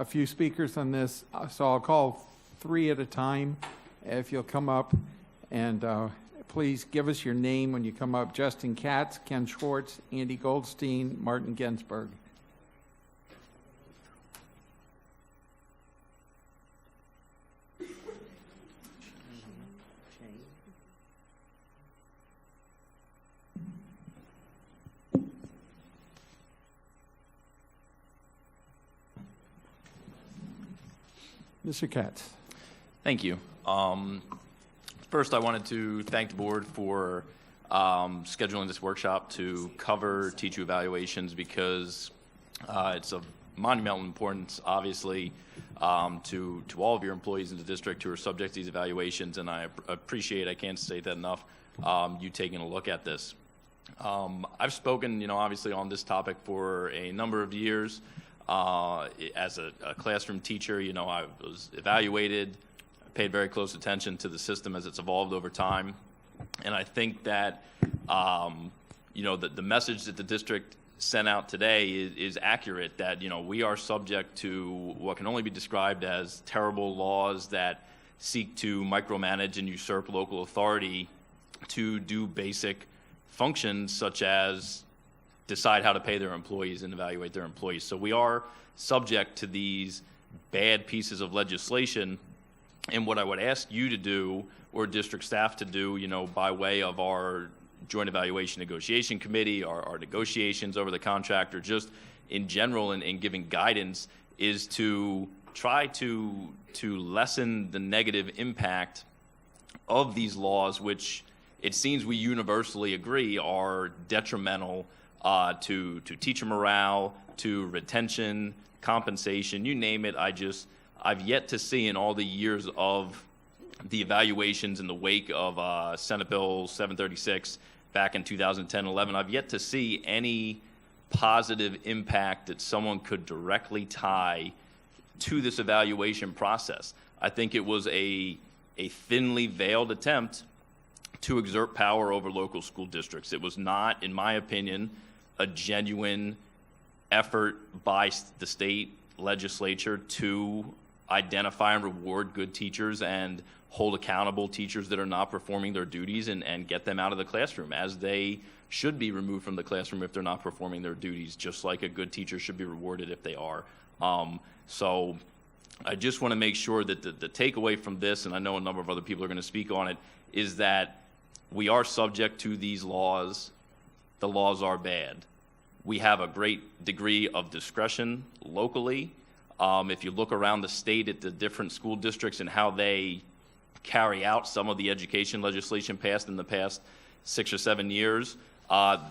a few speakers on this, so I'll call 3 at a time. If you'll come up and please give us your name when you come up. Justin Katz, Ken Schwartz, Andy Goldstein, Martin Ginsberg. Mr. Katz. Thank you. First, I wanted to thank the board for scheduling this workshop to cover teacher evaluations because it's of monumental importance, obviously, to all of your employees in the district who are subject to these evaluations, and I appreciate, I can't say that enough, you taking a look at this. I've spoken, obviously on this topic for a number of years. As a classroom teacher, I was evaluated, paid very close attention to the system as it's evolved over time. And I think that, the message that the district sent out today is accurate, that, we are subject to what can only be described as terrible laws that seek to micromanage and usurp local authority to do basic functions such as decide how to pay their employees and evaluate their employees. So we are subject to these bad pieces of legislation. And what I would ask you to do, or district staff to do, by way of our Joint Evaluation Negotiation Committee, our negotiations over the contract, or just in general in giving guidance, is to try to lessen the negative impact of these laws, which it seems we universally agree are detrimental to teacher morale, to retention, compensation, you name it. I've yet to see in all the years of the evaluations in the wake of Senate Bill 736 back in 2010-11, I've yet to see any positive impact that someone could directly tie to this evaluation process. I think it was a thinly veiled attempt to exert power over local school districts. It was not, in my opinion, a genuine effort by the state legislature to identify and reward good teachers and hold accountable teachers that are not performing their duties and get them out of the classroom, as they should be removed from the classroom if they're not performing their duties, just like a good teacher should be rewarded if they are. So I just want to make sure that the takeaway from this, and I know a number of other people are going to speak on it, is that we are subject to these laws. The laws are bad. We have a great degree of discretion locally. If you look around the state at the different school districts and how they carry out some of the education legislation passed in the past 6 or 7 years,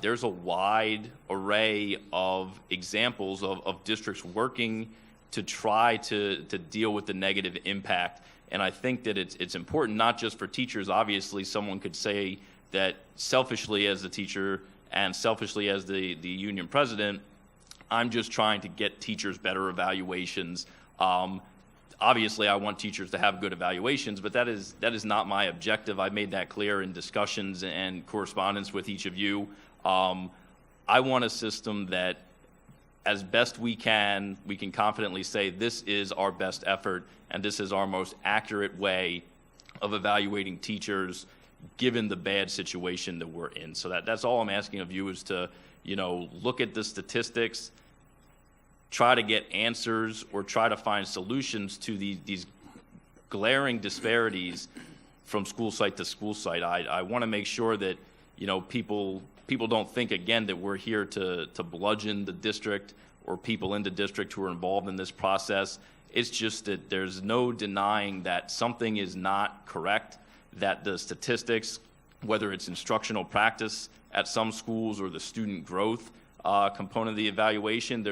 there's a wide array of examples of districts working to try to deal with the negative impact. And I think that it's important not just for teachers. Obviously, someone could say that selfishly as the teacher and selfishly as the union president, I'm just trying to get teachers better evaluations. Obviously, I want teachers to have good evaluations, but that is not my objective. I made that clear in discussions and correspondence with each of you. I want a system that, as best we can confidently say this is our best effort and this is our most accurate way of evaluating teachers given the bad situation that we're in. So that's all I'm asking of you, is to, look at the statistics, try to get answers or try to find solutions to these glaring disparities from school site to school site. I want to make sure that, people don't think, again, that we're here to bludgeon the district or people in the district who are involved in this process. It's just that there's no denying that something is not correct, that the statistics, whether it's instructional practice at some schools or the student growth component of the evaluation,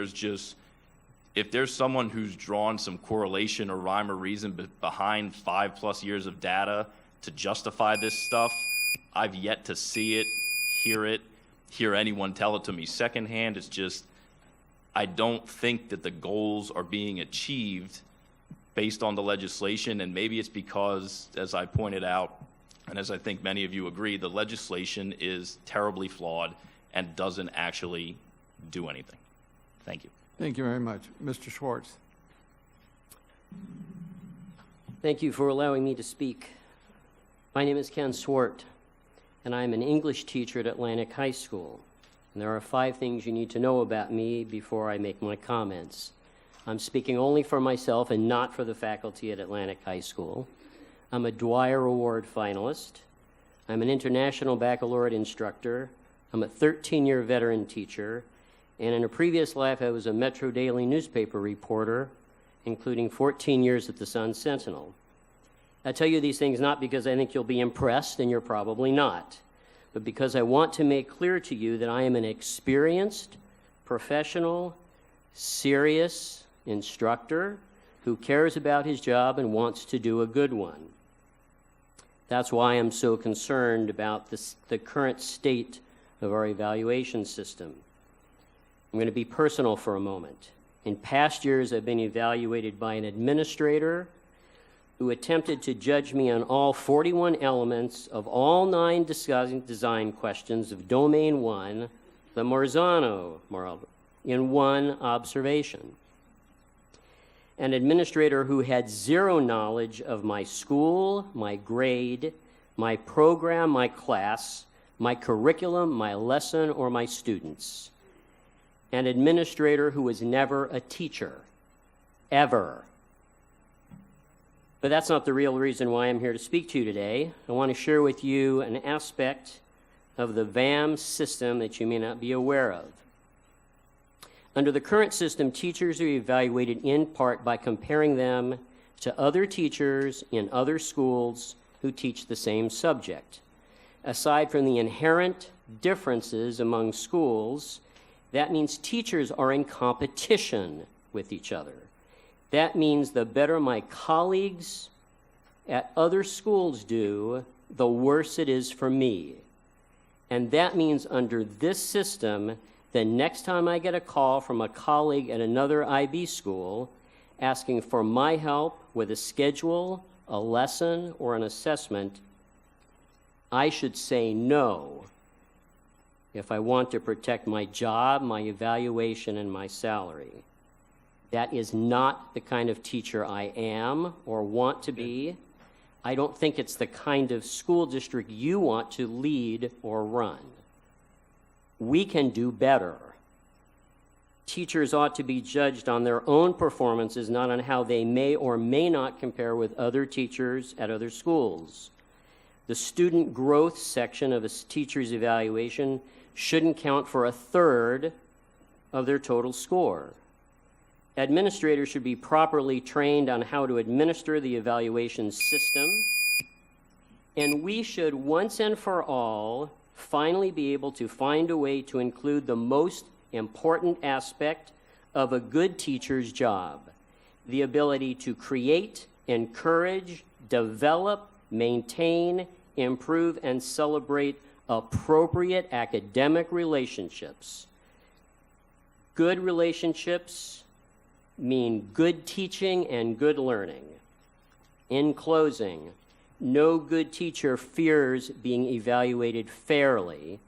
if there's someone who's drawn some correlation or rhyme or reason behind 5+ years of data to justify this stuff, I've yet to see it, hear anyone tell it to me secondhand. It's just, I don't think that the goals are being achieved based on the legislation, and maybe it's because, as I pointed out, and as I think many of you agree, the legislation is terribly flawed and doesn't actually do anything. Thank you. Thank you very much. Mr. Schwartz. Thank you for allowing me to speak. My name is Ken Swart, and I'm an English teacher at Atlantic High School. And there are 5 things you need to know about me before I make my comments. I'm speaking only for myself and not for the faculty at Atlantic High School. I'm a Dwyer Award finalist. I'm an international baccalaureate instructor. I'm a 13-year veteran teacher. And in a previous life, I was a Metro Daily newspaper reporter, including 14 years at the Sun-Sentinel. I tell you these things not because I think you'll be impressed, and you're probably not, but because I want to make clear to you that I am an experienced, professional, serious instructor who cares about his job and wants to do a good one. That's why I'm so concerned about the current state of our evaluation system. I'm going to be personal for a moment. In past years, I've been evaluated by an administrator who attempted to judge me on all 41 elements of all 9 design questions of Domain 1, the Marzano model, in one observation. An administrator who had 0 knowledge of my school, my grade, my program, my class, my curriculum, my lesson, or my students. An administrator who was never a teacher, ever. But that's not the real reason why I'm here to speak to you today. I want to share with you an aspect of the VAM system that you may not be aware of. Under the current system, teachers are evaluated in part by comparing them to other teachers in other schools who teach the same subject. Aside from the inherent differences among schools, that means teachers are in competition with each other. That means the better my colleagues at other schools do, the worse it is for me. And that means under this system, the next time I get a call from a colleague at another IB school asking for my help with a schedule, a lesson, or an assessment, I should say no if I want to protect my job, my evaluation, and my salary. That is not the kind of teacher I am or want to be. I don't think it's the kind of school district you want to lead or run. We can do better. Teachers ought to be judged on their own performances, not on how they may or may not compare with other teachers at other schools. The student growth section of a teacher's evaluation shouldn't count for 1/3 of their total score. Administrators should be properly trained on how to administer the evaluation system, and we should once and for all finally be able to find a way to include the most important aspect of a good teacher's job, the ability to create, encourage, develop, maintain, improve, and celebrate appropriate academic relationships. Good relationships mean good teaching and good learning. In closing, no good teacher fears being evaluated fairly,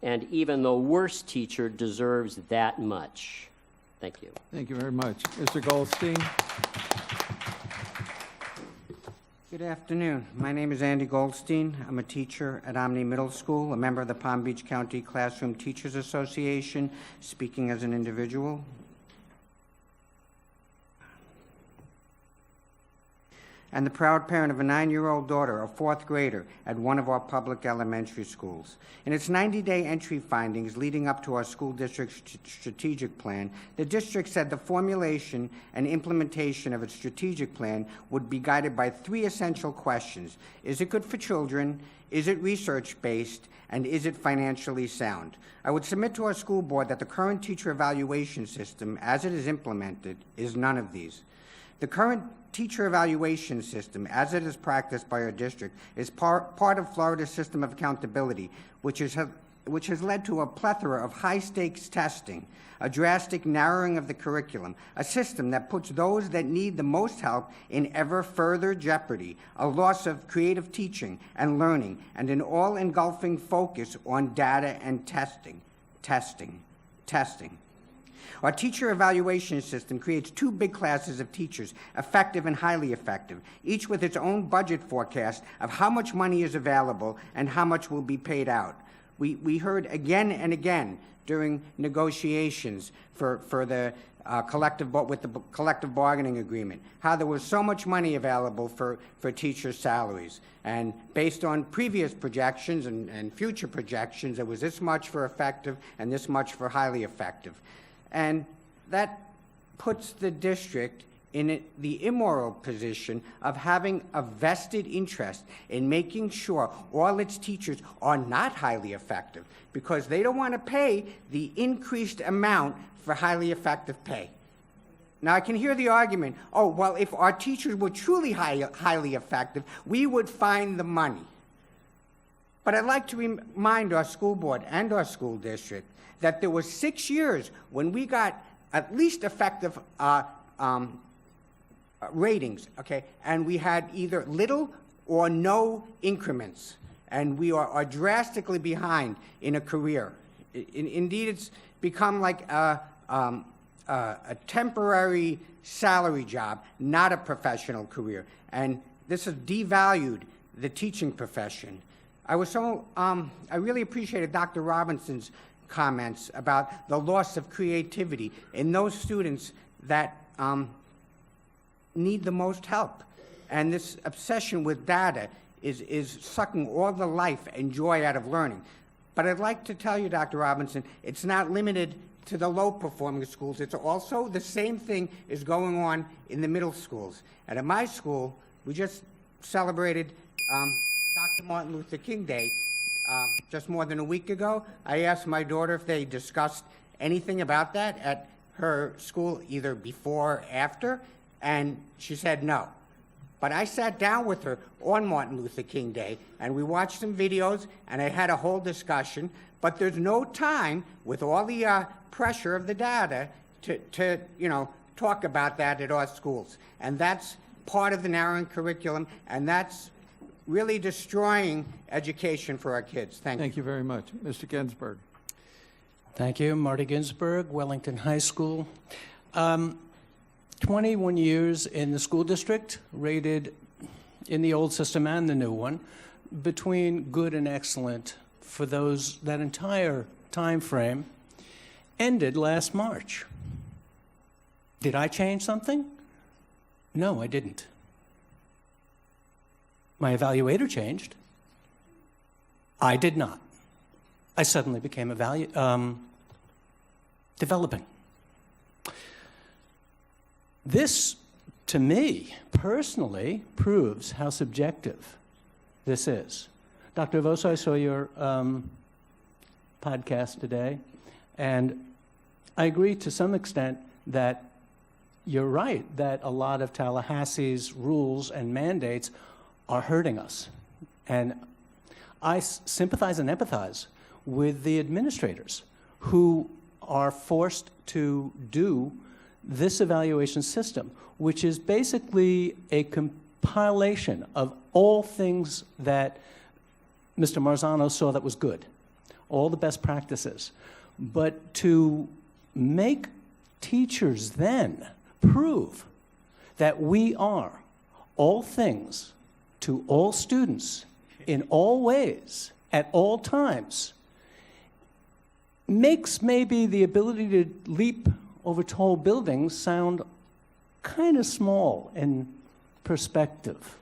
and even the worst teacher deserves that much. Thank you. Thank you very much. Mr. Goldstein? Good afternoon. My name is Andy Goldstein. I'm a teacher at Omni Middle School, a member of the Palm Beach County Classroom Teachers Association, speaking as an individual. And the proud parent of a 9-year-old daughter, a 4th grader, at one of our public elementary schools. In its 90-day entry findings leading up to our school district's strategic plan, the district said the formulation and implementation of its strategic plan would be guided by 3 essential questions. Is it good for children? Is it research-based? And is it financially sound? I would submit to our school board that the current teacher evaluation system, as it is implemented, is none of these. The current teacher evaluation system, as it is practiced by our district, is part of Florida's system of accountability, which has led to a plethora of high-stakes testing, a drastic narrowing of the curriculum, a system that puts those that need the most help in ever further jeopardy, a loss of creative teaching and learning, and an all-engulfing focus on data and testing. Our teacher evaluation system creates two big classes of teachers, effective and highly effective, each with its own budget forecast of how much money is available and how much will be paid out. We heard again and again during negotiations for the collective bargaining agreement, how there was so much money available for teachers' salaries. And based on previous projections and future projections, there was this much for effective and this much for highly effective. And that puts the district in the immoral position of having a vested interest in making sure all its teachers are not highly effective, because they don't want to pay the increased amount for highly effective pay. Now, I can hear the argument, oh, well, if our teachers were truly highly effective, we would find the money. But I'd like to remind our school board and our school district that there were 6 years when we got at least effective ratings, okay, and we had either little or no increments, and we are drastically behind in a career. Indeed, it's become like a temporary salary job, not a professional career, and this has devalued the teaching profession. I really appreciated Dr. Robinson's comments about the loss of creativity in those students that need the most help. And this obsession with data is sucking all the life and joy out of learning. But I'd like to tell you, Dr. Robinson, it's not limited to the low-performing schools. It's also the same thing is going on in the middle schools. And at my school, we just celebrated Dr. Martin Luther King Day just more than a week ago. I asked my daughter if they discussed anything about that at her school, either before or after, and she said no. But I sat down with her on Martin Luther King Day, and we watched some videos, and I had a whole discussion, but there's no time with all the pressure of the data to talk about that at our schools. And that's part of the narrowing curriculum, and that's really destroying education for our kids. Thank you. Thank you very much. Mr. Ginsburg. Thank you. Marty Ginsburg, Wellington High School. 21 years in the school district, rated in the old system and the new one, between good and excellent for that entire time frame, ended last March. Did I change something? No, I didn't. My evaluator changed. I did not. I suddenly became developing. This, to me, personally, proves how subjective this is. Dr. Avoso, I saw your podcast today, and I agree to some extent that you're right, that a lot of Tallahassee's rules and mandates are hurting us. And I sympathize and empathize with the administrators who are forced to do this evaluation system, which is basically a compilation of all things that Mr. Marzano saw that was good, all the best practices. But to make teachers then prove that we are all things to all students in all ways at all times makes maybe the ability to leap over tall buildings sound kind of small in perspective.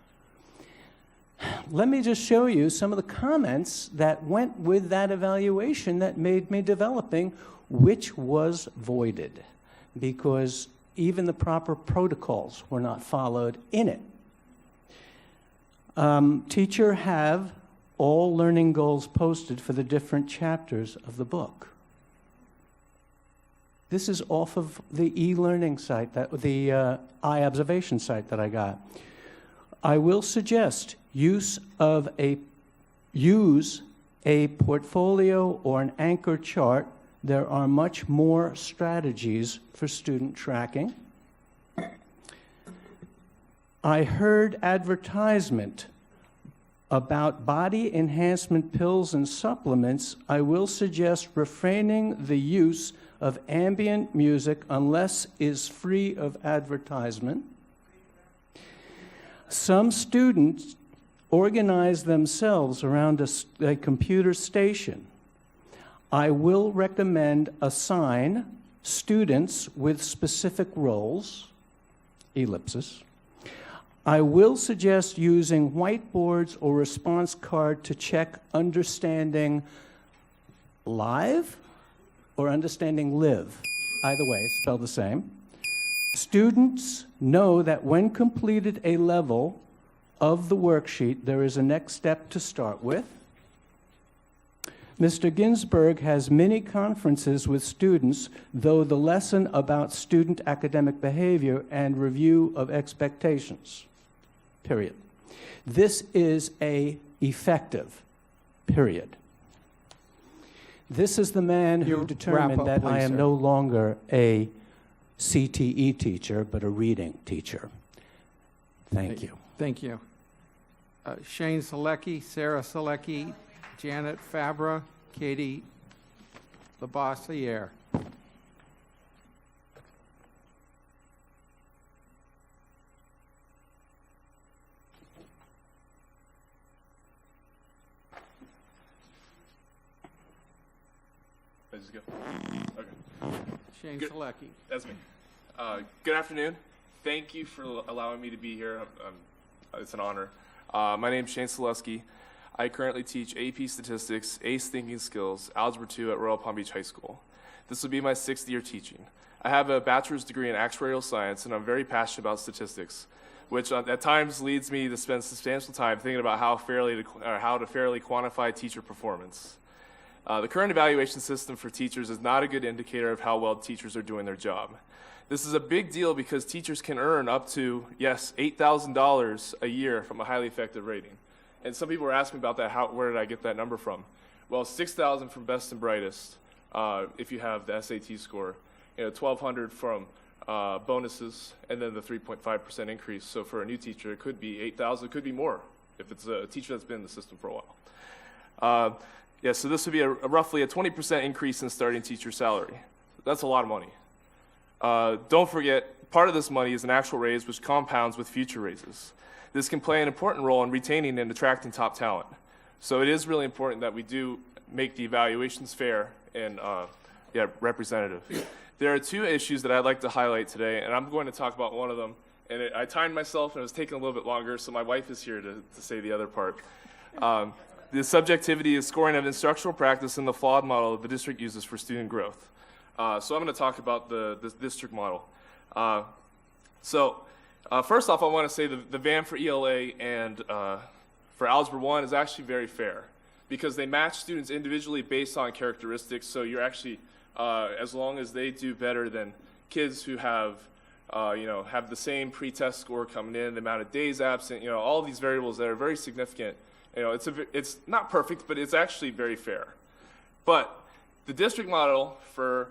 Let me just show you some of the comments that went with that evaluation that made me developing, which was voided because even the proper protocols were not followed in it. Teacher have all learning goals posted for the different chapters of the book. This is off of the e-learning site, the iObservation site that I got. I will suggest use a portfolio or an anchor chart. There are much more strategies for student tracking. I heard advertisement about body enhancement pills and supplements. I will suggest refraining the use of ambient music unless is free of advertisement. Some students organize themselves around a computer station. I will recommend assign students with specific roles, ellipsis. I will suggest using whiteboards or response card to check understanding live or understanding live. Either way, spelled the same. Students know that when completed a level of the worksheet, there is a next step to start with. Mr. Ginsburg has many conferences with students, though the lesson about student academic behavior and review of expectations, period. This is effective, period. This is the man who You determined wrap up, that I please, am sir. no longer a CTE teacher, but a reading teacher. Thank you. Thank you. Shane Selecki, Sarah Selecki, Janet Fabra, Katie Labossiere. Let's just go. Okay, Shane Good. Selecki. that's me. Good afternoon. Thank you for allowing me to be here. It's an honor. My name is Shane Selesky. I currently teach AP Statistics, ACE Thinking Skills, Algebra 2 at Royal Palm Beach High School. This will be my 6th year teaching. I have a bachelor's degree in actuarial science, and I'm very passionate about statistics, which at times leads me to spend substantial time thinking about how to fairly quantify teacher performance. The current evaluation system for teachers is not a good indicator of how well teachers are doing their job. This is a big deal because teachers can earn up to, yes, $8,000 a year from a highly effective rating. And some people are asking me about that. Where did I get that number from? Well, $6,000 from Best and Brightest, if you have the SAT score. $1,200 from bonuses, and then the 3.5% increase. So for a new teacher, it could be $8,000. It could be more if it's a teacher that's been in the system for a while. So this would be roughly a 20% increase in starting teacher salary. That's a lot of money. Don't forget, part of this money is an actual raise which compounds with future raises. This can play an important role in retaining and attracting top talent. So it is really important that we do make the evaluations fair and representative. There are 2 issues that I'd like to highlight today, and I'm going to talk about one of them. And I timed myself, and it was taking a little bit longer, so my wife is here to say the other part. The subjectivity is scoring of instructional practice and the flawed model that the district uses for student growth. So I'm going to talk about the district model. First off, I want to say the VAM for ELA and for Algebra 1 is actually very fair because they match students individually based on characteristics. So you're actually, as long as they do better than kids who have the same pre-test score coming in, the amount of days absent, all these variables that are very significant. It's not perfect, but it's actually very fair. But the district model for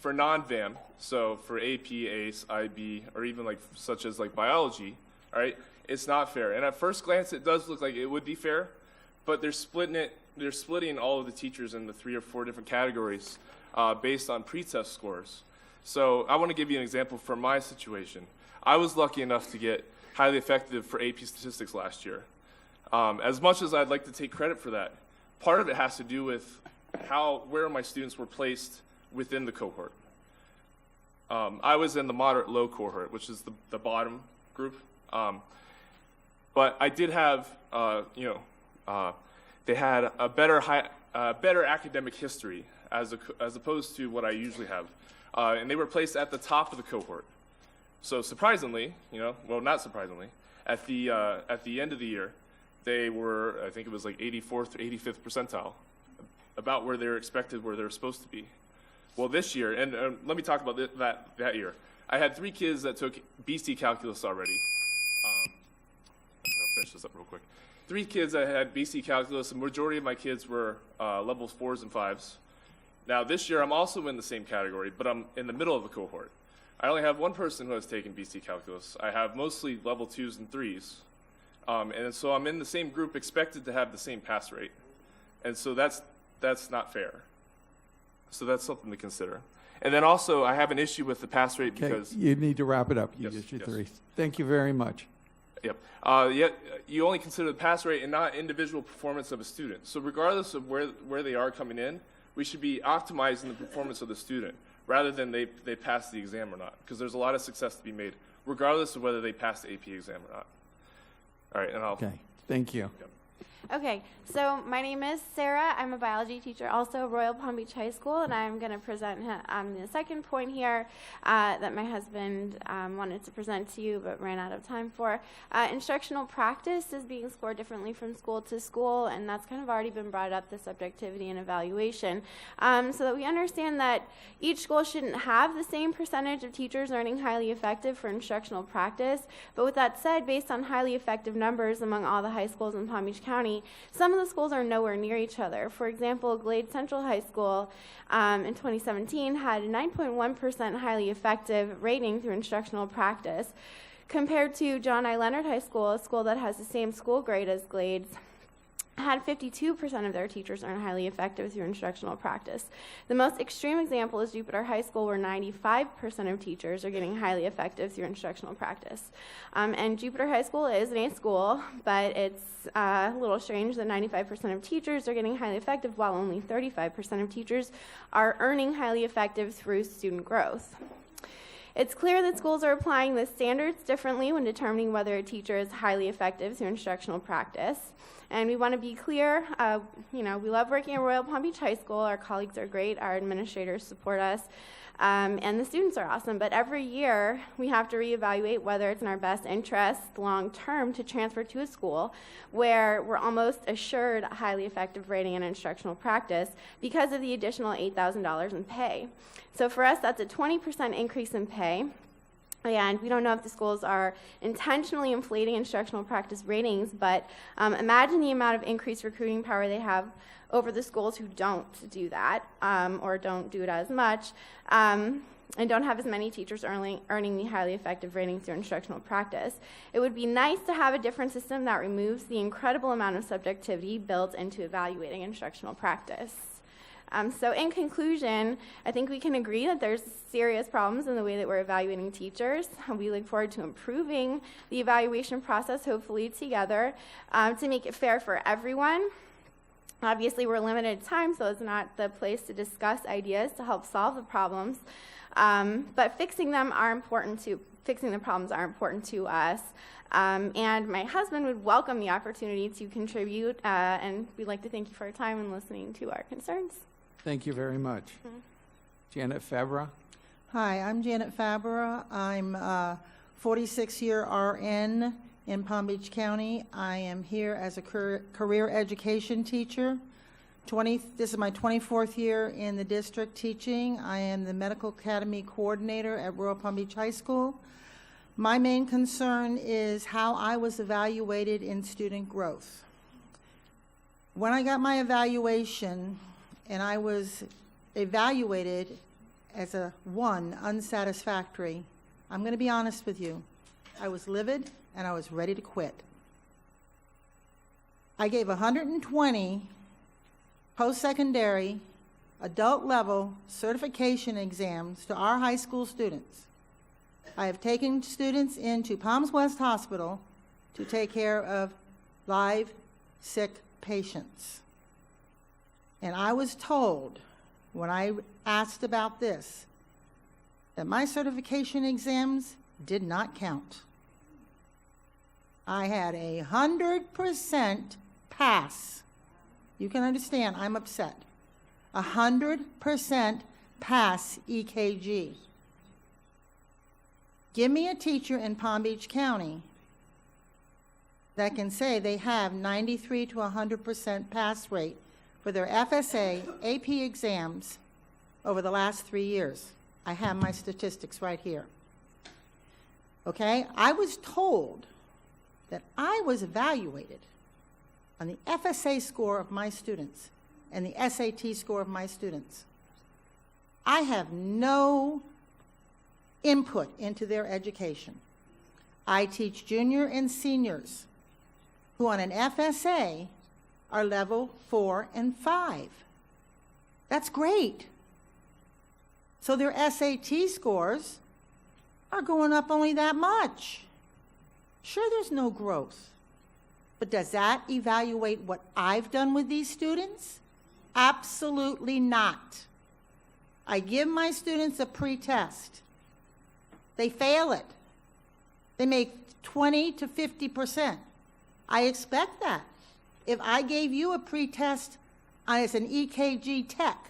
non-VAM, so for AP, ACE, IB, or even such as biology, all right, it's not fair. And at first glance, it does look like it would be fair, but they're splitting all of the teachers into 3 or 4 different categories based on pre-test scores. So I want to give you an example from my situation. I was lucky enough to get highly effective for AP Statistics last year. As much as I'd like to take credit for that, part of it has to do with where my students were placed within the cohort. I was in the moderate low cohort, which is the bottom group. But I did have, they had a better academic history as opposed to what I usually have. And they were placed at the top of the cohort. So surprisingly, not surprisingly, at the end of the year, they were, I think it was 84th or 85th percentile, about where they were expected, where they were supposed to be. Well, this year, and let me talk about that year. I had 3 kids that took BC Calculus already. I'll finish this up real quick. 3 kids that had BC Calculus. The majority of my kids were levels 4s and 5s. Now, this year, I'm also in the same category, but I'm in the middle of the cohort. I only have 1 person who has taken BC Calculus. I have mostly level 2s and 3s. And so I'm in the same group expected to have the same pass rate. And so that's not fair. So that's something to consider. And then also, I have an issue with the pass rate Okay, because, you need to wrap it up. You Yes, used your yes. 3. Thank you very much. yep, yet you only consider the pass rate and not individual performance of a student. So regardless of where they are coming in, we should be optimizing the performance of the student rather than they pass the exam or not, because there's a lot of success to be made, regardless of whether they pass the AP exam or not. All right, and I'll. Okay, thank you. Okay, so my name is Sarah. I'm a biology teacher also at Royal Palm Beach High School, and I'm going to present the second point here that my husband wanted to present to you but ran out of time for. Instructional practice is being scored differently from school to school, and that's kind of already been brought up, the subjectivity and evaluation, so that we understand that each school shouldn't have the same percentage of teachers earning highly effective for instructional practice. But with that said, based on highly effective numbers among all the high schools in Palm Beach County, some of the schools are nowhere near each other. For example, Glade Central High School in 2017 had a 9.1% highly effective rating through instructional practice, compared to John I. Leonard High School, a school that has the same school grade as Glade's, had 52% of their teachers earn highly effective through instructional practice. The most extreme example is Jupiter High School, where 95% of teachers are getting highly effective through instructional practice. And Jupiter High School is an A school, but it's a little strange that 95% of teachers are getting highly effective, while only 35% of teachers are earning highly effective through student growth. It's clear that schools are applying the standards differently when determining whether a teacher is highly effective through instructional practice. And we want to be clear, we love working at Royal Palm Beach High School. Our colleagues are great, our administrators support us, and the students are awesome. But every year, we have to reevaluate whether it's in our best interest long-term to transfer to a school where we're almost assured a highly effective rating in instructional practice because of the additional $8,000 in pay. So for us, that's a 20% increase in pay. And we don't know if the schools are intentionally inflating instructional practice ratings, but imagine the amount of increased recruiting power they have over the schools who don't do that, or don't do it as much, and don't have as many teachers earning the highly effective ratings through instructional practice. It would be nice to have a different system that removes the incredible amount of subjectivity built into evaluating instructional practice. So in conclusion, I think we can agree that there's serious problems in the way that we're evaluating teachers. We look forward to improving the evaluation process, hopefully together, to make it fair for everyone. Obviously, we're limited time, so it's not the place to discuss ideas to help solve the problems. But fixing the problems are important to us. And my husband would welcome the opportunity to contribute, and we'd like to thank you for your time and listening to our concerns. Thank you very much. Janet Fabra? Hi, I'm Janet Fabra. I'm a 46-year RN in Palm Beach County. I am here as a career education teacher. This is my 24th year in the district teaching. I am the Medical Academy Coordinator at Royal Palm Beach High School. My main concern is how I was evaluated in student growth. When I got my evaluation, and I was evaluated as a 1, unsatisfactory, I'm going to be honest with you. I was livid and I was ready to quit. I gave 120 post-secondary adult level certification exams to our high school students. I have taken students into Palms West Hospital to take care of live, sick patients. And I was told, when I asked about this, that my certification exams did not count. I had 100% pass. You can understand, I'm upset. 100% pass EKG. Give me a teacher in Palm Beach County that can say they have 93 to 100% pass rate for their FSA, AP exams over the last 3 years. I have my statistics right here. Okay? I was told that I was evaluated on the FSA score of my students and the SAT score of my students. I have no input into their education. I teach junior and seniors who on an FSA are level 4 and 5. That's great. So their SAT scores are going up only that much. Sure, there's no growth. But does that evaluate what I've done with these students? Absolutely not. I give my students a pre-test. They fail it. They make 20 to 50%. I expect that. If I gave you a pre-test as an EKG tech,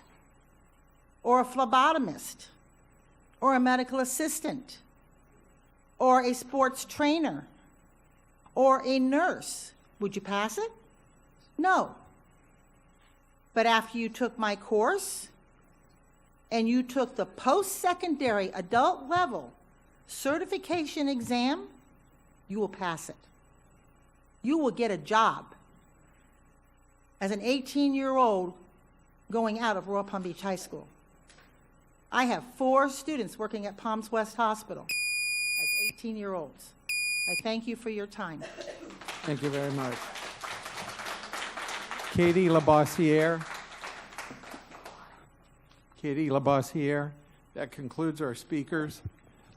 or a phlebotomist, or a medical assistant, or a sports trainer, or a nurse, would you pass it? No. But after you took my course, and you took the post-secondary adult level certification exam, you will pass it. You will get a job as an 18-year-old going out of Royal Palm Beach High School. I have 4 students working at Palms West Hospital as 18-year-olds. I thank you for your time. Thank you very much. Katie Labossiere. Katie Labossiere. That concludes our speakers.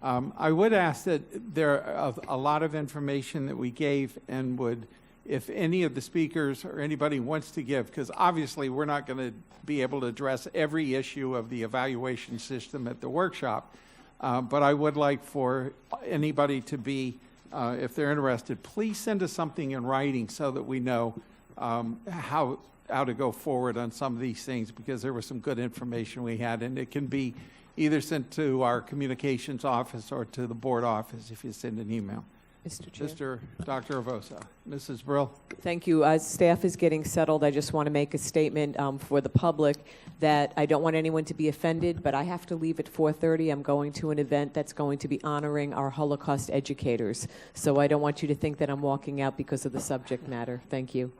I would ask that there are a lot of information that we gave, and would, if any of the speakers or anybody wants to give, because obviously we're not going to be able to address every issue of the evaluation system at the workshop, but I would like for anybody to be, if they're interested, please send us something in writing so that we know how to go forward on some of these things, because there was some good information we had, and it can be either sent to our communications office or to the board office if you send an email. Mr. Chair. Dr. Avosa. Mrs. Brill. Thank you. As staff is getting settled, I just want to make a statement for the public that I don't want anyone to be offended, but I have to leave at 4:30. I'm going to an event that's going to be honoring our Holocaust educators. So I don't want you to think that I'm walking out because of the subject matter. Thank you.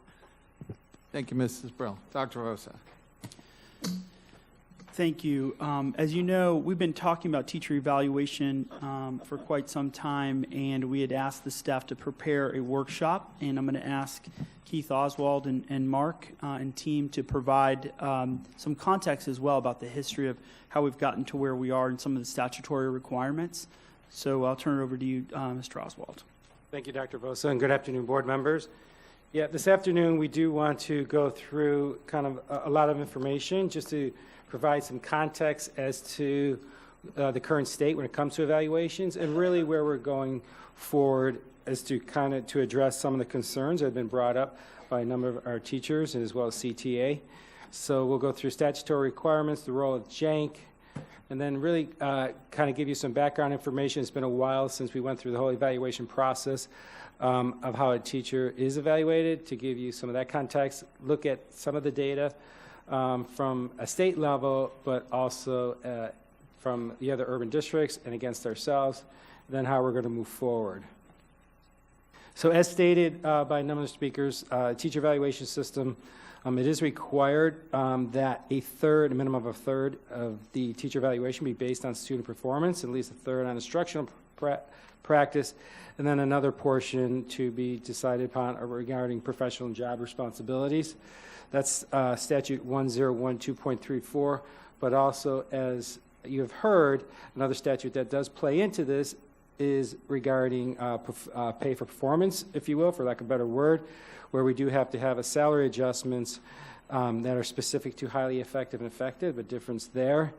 Thank you, Mrs. Brill. Dr. Avosa. Thank you. As you know, we've been talking about teacher evaluation for quite some time, and we had asked the staff to prepare a workshop, and I'm going to ask Keith Oswald and Mark and team to provide some context as well about the history of how we've gotten to where we are and some of the statutory requirements. So I'll turn it over to you, Mr. Oswald. Thank you, Dr. Vosa, and good afternoon, board members. Yeah, this afternoon we do want to go through kind of a lot of information just to provide some context as to the current state when it comes to evaluations, and really where we're going forward as to kind of to address some of the concerns that have been brought up by a number of our teachers and as well as CTA. So we'll go through statutory requirements, the role of JANC, and then really kind of give you some background information. It's been a while since we went through the whole evaluation process of how a teacher is evaluated, to give you some of that context, look at some of the data from a state level, but also from the other urban districts and against ourselves, then how we're going to move forward. So as stated by a number of speakers, teacher evaluation system, it is required that a minimum of a third of the teacher evaluation be based on student performance, at least a third on instructional practice, and then another portion to be decided upon regarding professional and job responsibilities. That's statute 1012.34, but also, as you have heard, another statute that does play into this is regarding pay for performance, if you will, for lack of a better word, where we do have to have a salary adjustments that are specific to highly effective and effective, a difference there.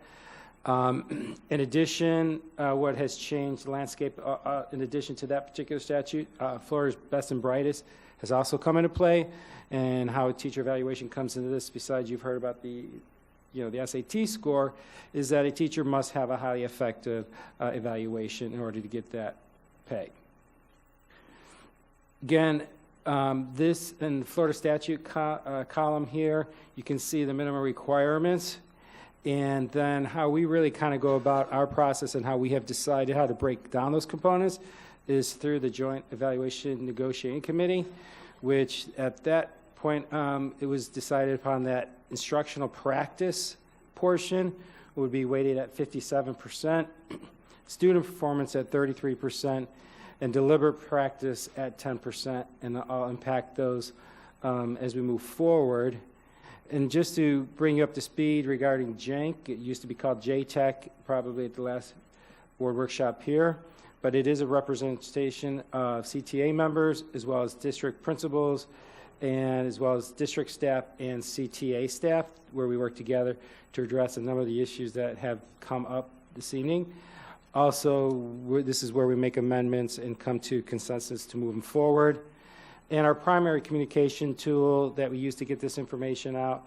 In addition, what has changed the landscape, in addition to that particular statute, Florida's Best and Brightest has also come into play, and how teacher evaluation comes into this, besides you've heard about the SAT score, is that a teacher must have a highly effective evaluation in order to get that pay. Again, this in the Florida statute column here, you can see the minimum requirements, and then how we really kind of go about our process and how we have decided how to break down those components is through the Joint Evaluation Negotiating Committee, which at that point it was decided upon that instructional practice portion would be weighted at 57%, student performance at 33%, and deliberate practice at 10%, and I'll unpack those as we move forward. And just to bring you up to speed regarding JENC, it used to be called JTEC, probably at the last board workshop here, but it is a representation of CTA members as well as district principals and as well as district staff and CTA staff, where we work together to address a number of the issues that have come up this evening. Also, this is where we make amendments and come to consensus to moving forward. And our primary communication tool that we use to get this information out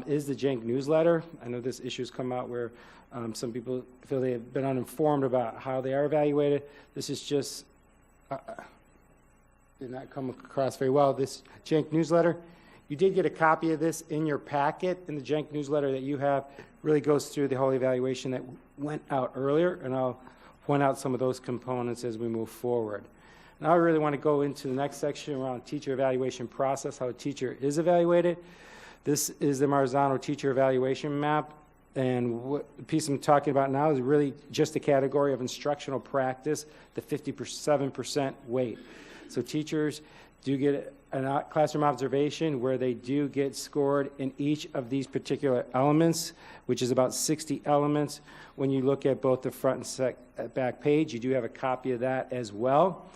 is the JENC newsletter. I know this issue has come out where some people feel they have been uninformed about how they are evaluated. This is just, did not come across very well, this JENC newsletter. You did get a copy of this in your packet, in the JENC newsletter that you have. Really goes through the whole evaluation that went out earlier, and I'll point out some of those components as we move forward. Now I really want to go into the next section around teacher evaluation process, how a teacher is evaluated. This is the Marzano teacher evaluation map, and what the piece I'm talking about now is really just the category of instructional practice, the 57% weight. So teachers do get a classroom observation where they do get scored in each of these particular elements, which is about 60 elements. When you look at both the front and back page, you do have a copy of that as well.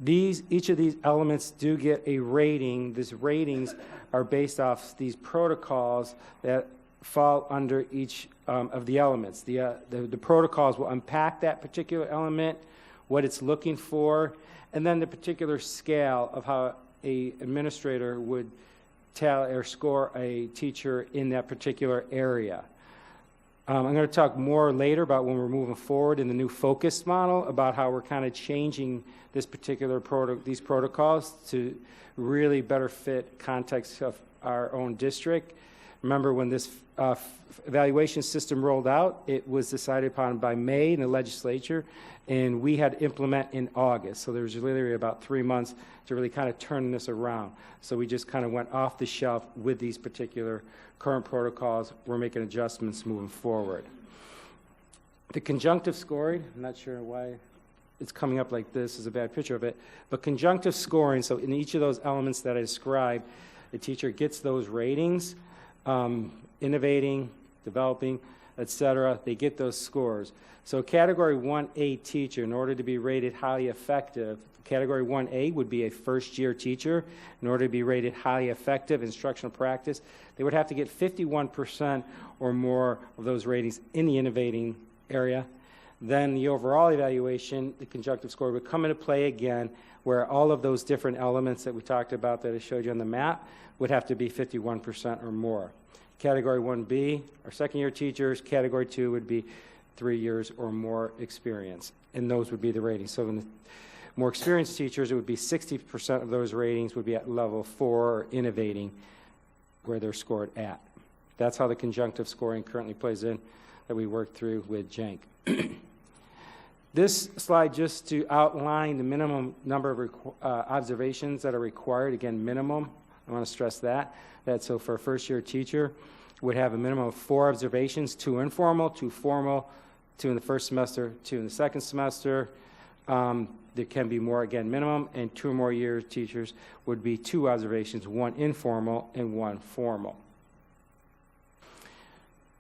Each of these elements do get a rating. These ratings are based off these protocols that fall under each of the elements. The protocols will unpack that particular element, what it's looking for, and then the particular scale of how an administrator would tell or score a teacher in that particular area. I'm going to talk more later about when we're moving forward in the new focus model about how we're kind of changing this particular these protocols to really better fit context of our own district. Remember, when this evaluation system rolled out, it was decided upon by May in the legislature, and we had to implement in August. So there was literally about 3 months to really kind of turn this around. So we just kind of went off the shelf with these particular current protocols. We're making adjustments moving forward. The conjunctive scoring, I'm not sure why it's coming up like this, is a bad picture of it, but conjunctive scoring, so in each of those elements that I described, the teacher gets those ratings, innovating, developing, etc. They get those scores. So category 1A teacher, in order to be rated highly effective, category 1A would be a first-year teacher. In order to be rated highly effective instructional practice, they would have to get 51% or more of those ratings in the innovating area. Then the overall evaluation, the conjunctive score, would come into play again, where all of those different elements that we talked about that I showed you on the map would have to be 51% or more. Category 1B are second-year teachers. Category 2 would be 3 years or more experience, and those would be the ratings. So in the more experienced teachers, it would be 60% of those ratings would be at level 4 or innovating, where they're scored at. That's how the conjunctive scoring currently plays in that we work through with JENC. This slide just to outline the minimum number of observations that are required. Again, minimum. I want to stress that so for a first-year teacher, would have a minimum of 4 observations, 2 informal, 2 formal, 2 in the first semester, 2 in the second semester. There can be more, again, minimum, and 2 or more year teachers would be 2 observations, 1 informal and 1 formal.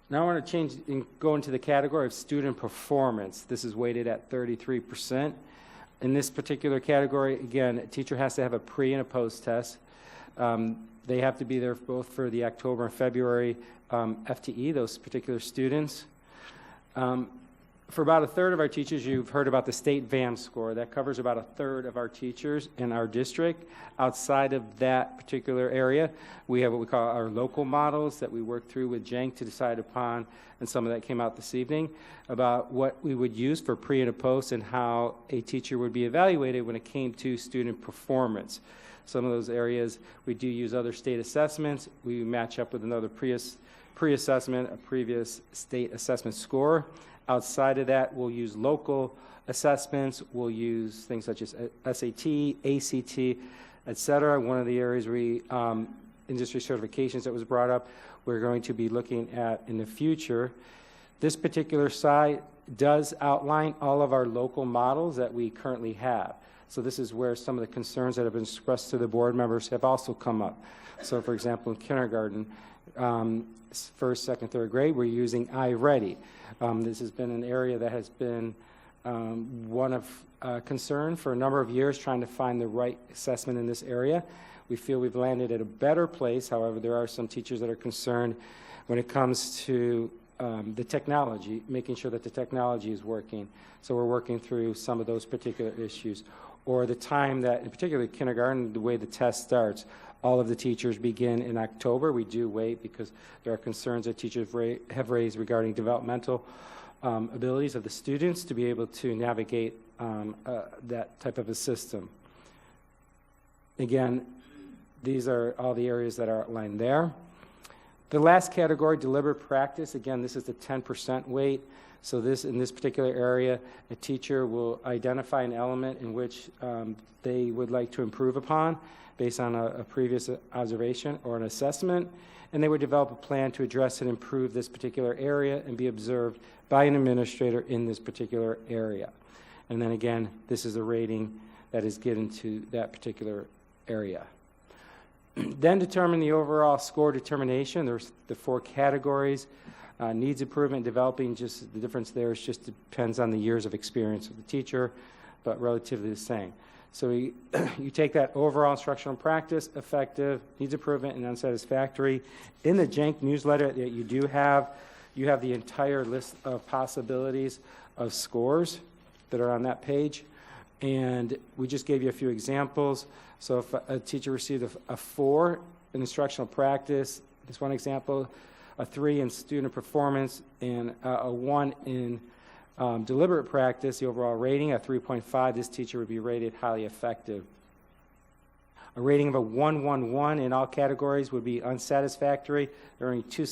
Now I want to change and go into the category of student performance. This is weighted at 33%. In this particular category, again, a teacher has to have a pre and a post test. They have to be there both for the October and February FTE, those particular students. For about a third of our teachers, you've heard about the state VAM score. That covers about a third of our teachers in our district. Outside of that particular area, we have what we call our local models that we work through with JENC to decide upon, and some of that came out this evening, about what we would use for pre and a post and how a teacher would be evaluated when it came to student performance. Some of those areas, we do use other state assessments. We match up with another pre-assessment, a previous state assessment score. Outside of that, we'll use local assessments. We'll use things such as SAT, ACT, et cetera. One of the areas industry certifications that was brought up, we're going to be looking at in the future. This particular slide does outline all of our local models that we currently have. So this is where some of the concerns that have been expressed to the board members have also come up. So for example, in kindergarten, first, second, third grade, we're using iReady. This has been an area that has been one of concern for a number of years, trying to find the right assessment in this area. We feel we've landed at a better place. However, there are some teachers that are concerned when it comes to the technology, making sure that the technology is working. So we're working through some of those particular issues. Or the time that, in particular kindergarten, the way the test starts, all of the teachers begin in October. We do wait because there are concerns that teachers have raised regarding developmental abilities of the students to be able to navigate that type of a system. Again, these are all the areas that are outlined there. The last category, deliberate practice, again, this is the 10% weight. So this, in this particular area, a teacher will identify an element in which they would like to improve upon based on a previous observation or an assessment, and they would develop a plan to address and improve this particular area and be observed by an administrator in this particular area. And then again, this is a rating that is given to that particular area. Then determine the overall score determination. There's the 4 categories. Needs improvement, developing, just the difference there is just depends on the years of experience of the teacher, but relatively the same. So you take that overall instructional practice, effective, needs improvement, and unsatisfactory. In the JENC newsletter that you do have, you have the entire list of possibilities of scores that are on that page. And we just gave you a few examples. So if a teacher received a 4 in instructional practice, this one example, a 3 in student performance, and a 1 in deliberate practice, the overall rating, a 3.5, this teacher would be rated highly effective. A rating of a 111 in all categories would be unsatisfactory. There are only 2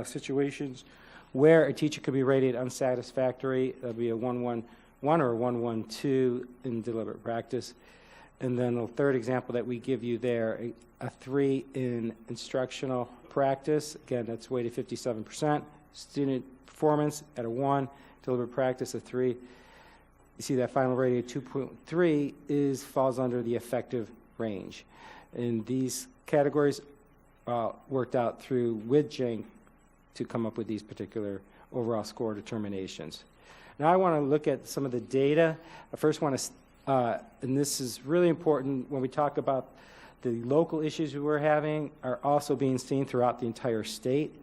situations where a teacher could be rated unsatisfactory. That would be a 111 or a 112 in deliberate practice. And then the third example that we give you there, a 3 in instructional practice. Again, that's weighted 57%. Student performance at a 1. Deliberate practice, a 3. You see that final rating of 2.3 falls under the effective range. And these categories worked out through with JENC to come up with these particular overall score determinations. Now I want to look at some of the data. I first want to, and this is really important when we talk about the local issues we were having are also being seen throughout the entire state.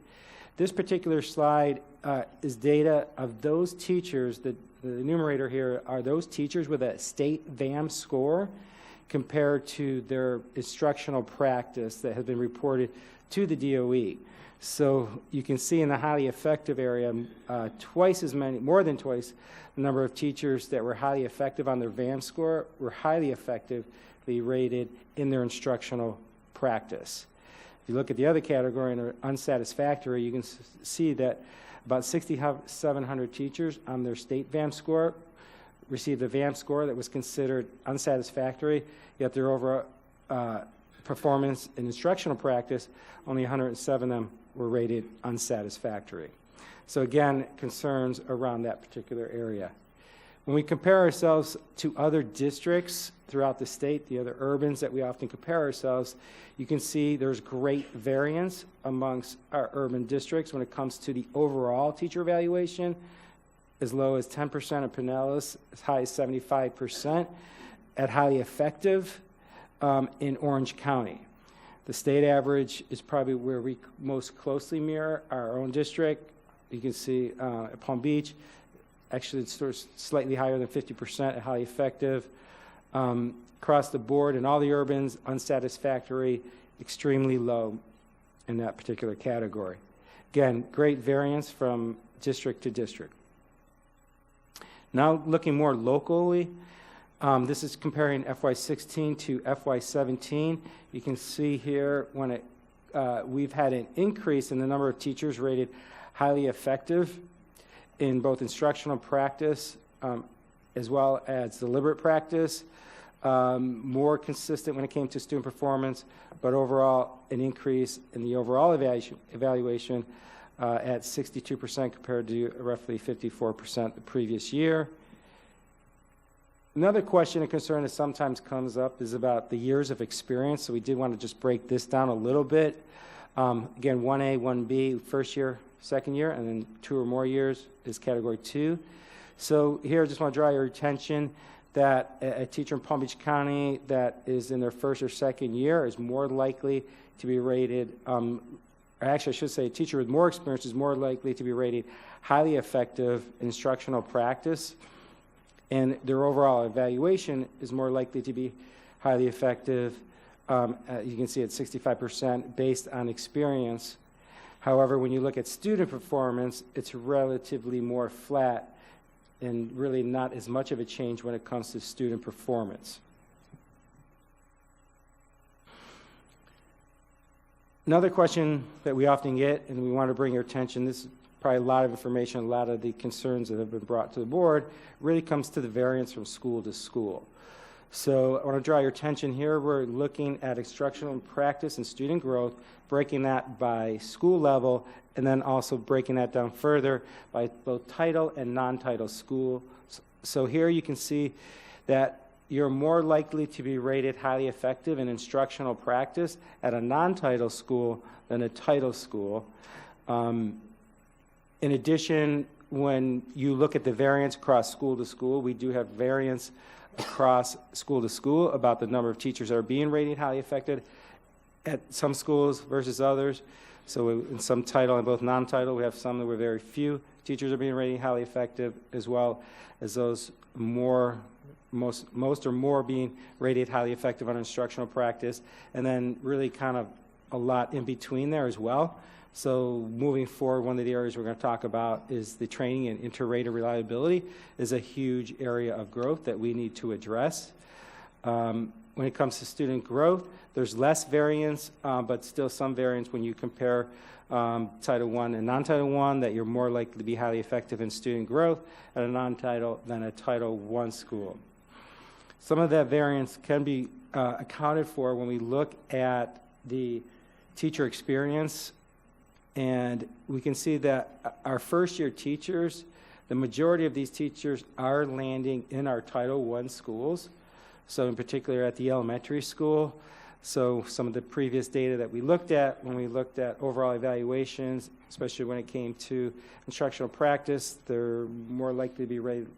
This particular slide is data of those teachers, the numerator here are those teachers with a state VAM score compared to their instructional practice that has been reported to the DOE. So you can see in the highly effective area, more than twice the number of teachers that were highly effective on their VAM score were highly effectively rated in their instructional practice. If you look at the other category and are unsatisfactory, you can see that about 6,700 teachers on their state VAM score received a VAM score that was considered unsatisfactory, yet their overall performance in instructional practice, only 107 of them were rated unsatisfactory. So again, concerns around that particular area. When we compare ourselves to other districts throughout the state, the other urbans that we often compare ourselves, you can see there's great variance amongst our urban districts when it comes to the overall teacher evaluation, as low as 10% at Pinellas, as high as 75% at highly effective in Orange County. The state average is probably where we most closely mirror our own district. You can see at Palm Beach, actually it's sort of slightly higher than 50% at highly effective. Across the board in all the urbans, unsatisfactory, extremely low in that particular category. Again, great variance from district to district. Now looking more locally, this is comparing FY16 to FY17. You can see here when we've had an increase in the number of teachers rated highly effective in both instructional practice as well as deliberate practice, more consistent when it came to student performance, but overall an increase in the overall evaluation at 62% compared to roughly 54% the previous year. Another question and concern that sometimes comes up is about the years of experience. So we did want to just break this down a little bit. Again, 1A, 1B, first year, second year, and then 2 or more years is category 2. So here I just want to draw your attention that a teacher in Palm Beach County that is in their first or second year is more likely to be rated, or actually I should say a teacher with more experience is more likely to be rated highly effective instructional practice, and their overall evaluation is more likely to be highly effective. You can see at 65% based on experience. However, when you look at student performance, it's relatively more flat and really not as much of a change when it comes to student performance. Another question that we often get, and we want to bring your attention, this is probably a lot of information, a lot of the concerns that have been brought to the board, really comes to the variance from school to school. So I want to draw your attention here. We're looking at instructional practice and student growth, breaking that by school level, and then also breaking that down further by both title and non-title school. So here you can see that you're more likely to be rated highly effective in instructional practice at a non-title school than a title school. In addition, when you look at the variance across school to school, we do have variance across school to school about the number of teachers that are being rated highly effective at some schools versus others. So in some title and both non-title, we have some where very few teachers are being rated highly effective, as well as those most or more being rated highly effective on instructional practice, and then really kind of a lot in between there as well. So moving forward, one of the areas we're going to talk about is the training and inter-rater reliability is a huge area of growth that we need to address. When it comes to student growth, there's less variance, but still some variance when you compare Title I and non-Title I, that you're more likely to be highly effective in student growth at a non-Title than a Title I school. Some of that variance can be accounted for when we look at the teacher experience. And we can see that our first-year teachers, the majority of these teachers are landing in our Title I schools, so in particular at the elementary school. So some of the previous data that we looked at when we looked at overall evaluations, especially when it came to instructional practice, they're more likely to be rated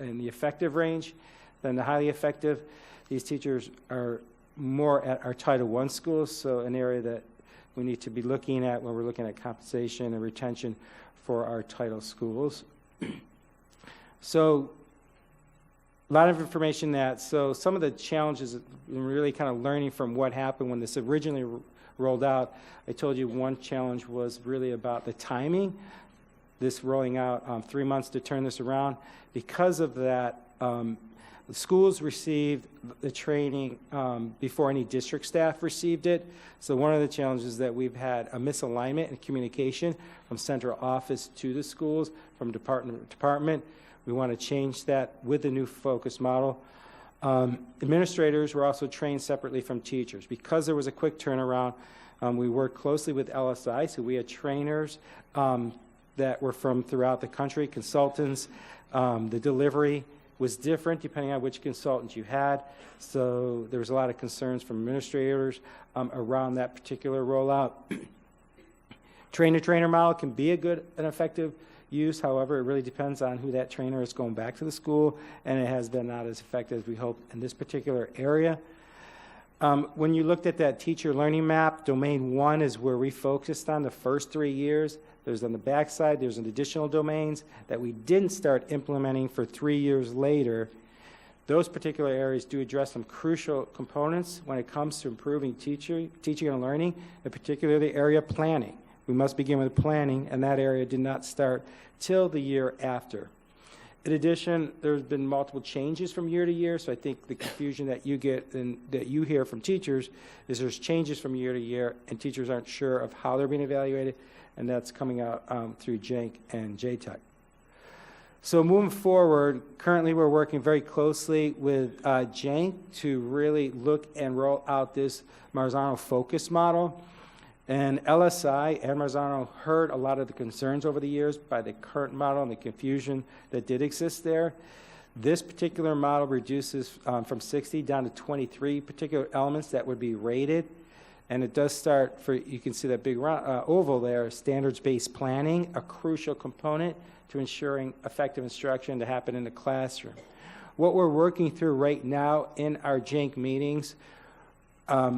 in the effective range than the highly effective. These teachers are more at our Title I schools, so an area that we need to be looking at when we're looking at compensation and retention for our title schools. So a lot of information so some of the challenges, really kind of learning from what happened when this originally rolled out. I told you one challenge was really about the timing, this rolling out 3 months to turn this around. Because of that, the schools received the training before any district staff received it. So one of the challenges that we've had a misalignment in communication from central office to the schools, from department to department. We want to change that with the new focus model. Administrators were also trained separately from teachers. Because there was a quick turnaround, we worked closely with LSI, so we had trainers that were from throughout the country, consultants. The delivery was different depending on which consultant you had. So there was a lot of concerns from administrators around that particular rollout. Trainer-trainer model can be a good and effective use. However, it really depends on who that trainer is going back to the school, and it has been not as effective as we hoped in this particular area. When you looked at that teacher learning map, domain 1 is where we focused on the first 3 years. There's on the backside, there's an additional domains that we didn't start implementing for 3 years later. Those particular areas do address some crucial components when it comes to improving teaching and learning, in particular the area planning. We must begin with planning, and that area did not start till the year after. In addition, there's been multiple changes from year to year, so I think the confusion that you get and that you hear from teachers is there's changes from year to year, and teachers aren't sure of how they're being evaluated, and that's coming out through JANC and JTEC. So moving forward, currently we're working very closely with JANC to really look and roll out this Marzano focus model. And LSI and Marzano heard a lot of the concerns over the years by the current model and the confusion that did exist there. This particular model reduces from 60 down to 23 particular elements that would be rated. And it does start for, you can see that big oval there, standards-based planning, a crucial component to ensuring effective instruction to happen in the classroom. What we're working through right now in our JINC meetings,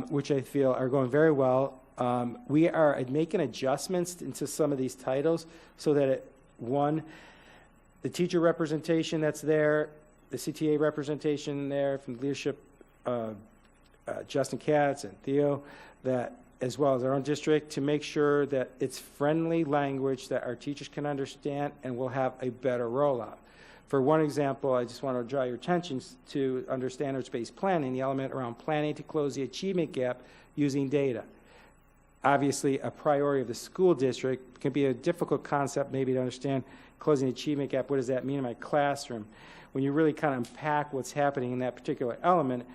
which I feel are going very well, we are making adjustments into some of these titles so that, one, the teacher representation that's there, the CTA representation there from leadership, Justin Katz and Theo, that as well as our own district, to make sure that it's friendly language that our teachers can understand and will have a better rollout. For one example, I just want to draw your attention to under standards-based planning, the element around planning to close the achievement gap using data. Obviously, a priority of the school district can be a difficult concept maybe to understand closing the achievement gap. What does that mean in my classroom? When you really kind of unpack what's happening in that particular element,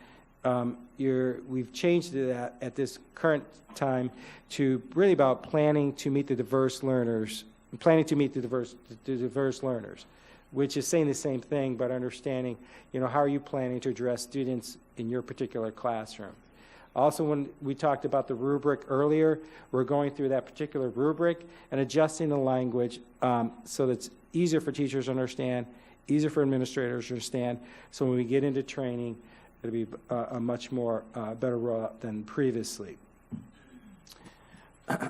we've changed that at this current time to really about planning to meet the diverse learners, which is saying the same thing, but understanding, how are you planning to address students in your particular classroom? Also, when we talked about the rubric earlier, we're going through that particular rubric and adjusting the language so that it's easier for teachers to understand, easier for administrators to understand, so when we get into training, it'll be a much more better rollout than previously.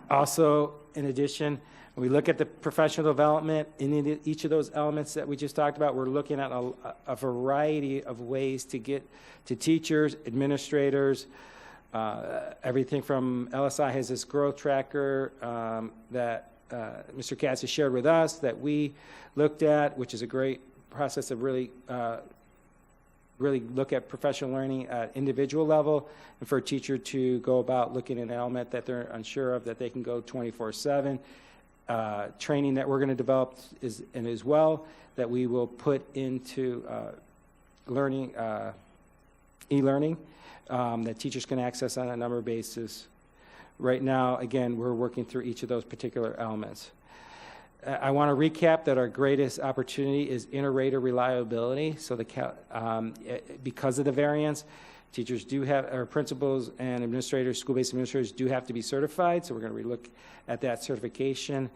Also, in addition, when we look at the professional development in each of those elements that we just talked about, we're looking at a variety of ways to get to teachers, administrators, everything from LSI has this growth tracker that Mr. Katz has shared with us that we looked at, which is a great process of really look at professional learning at individual level, and for a teacher to go about looking at an element that they're unsure of, that they can go 24/7. Training that we're going to develop as well that we will put into learning, e-learning, that teachers can access on a number of bases. Right now, again, we're working through each of those particular elements. I want to recap that our greatest opportunity is inter-rater reliability. So because of the variance, teachers do have, or principals and administrators, school-based administrators do have to be certified. So we're going to relook at that certification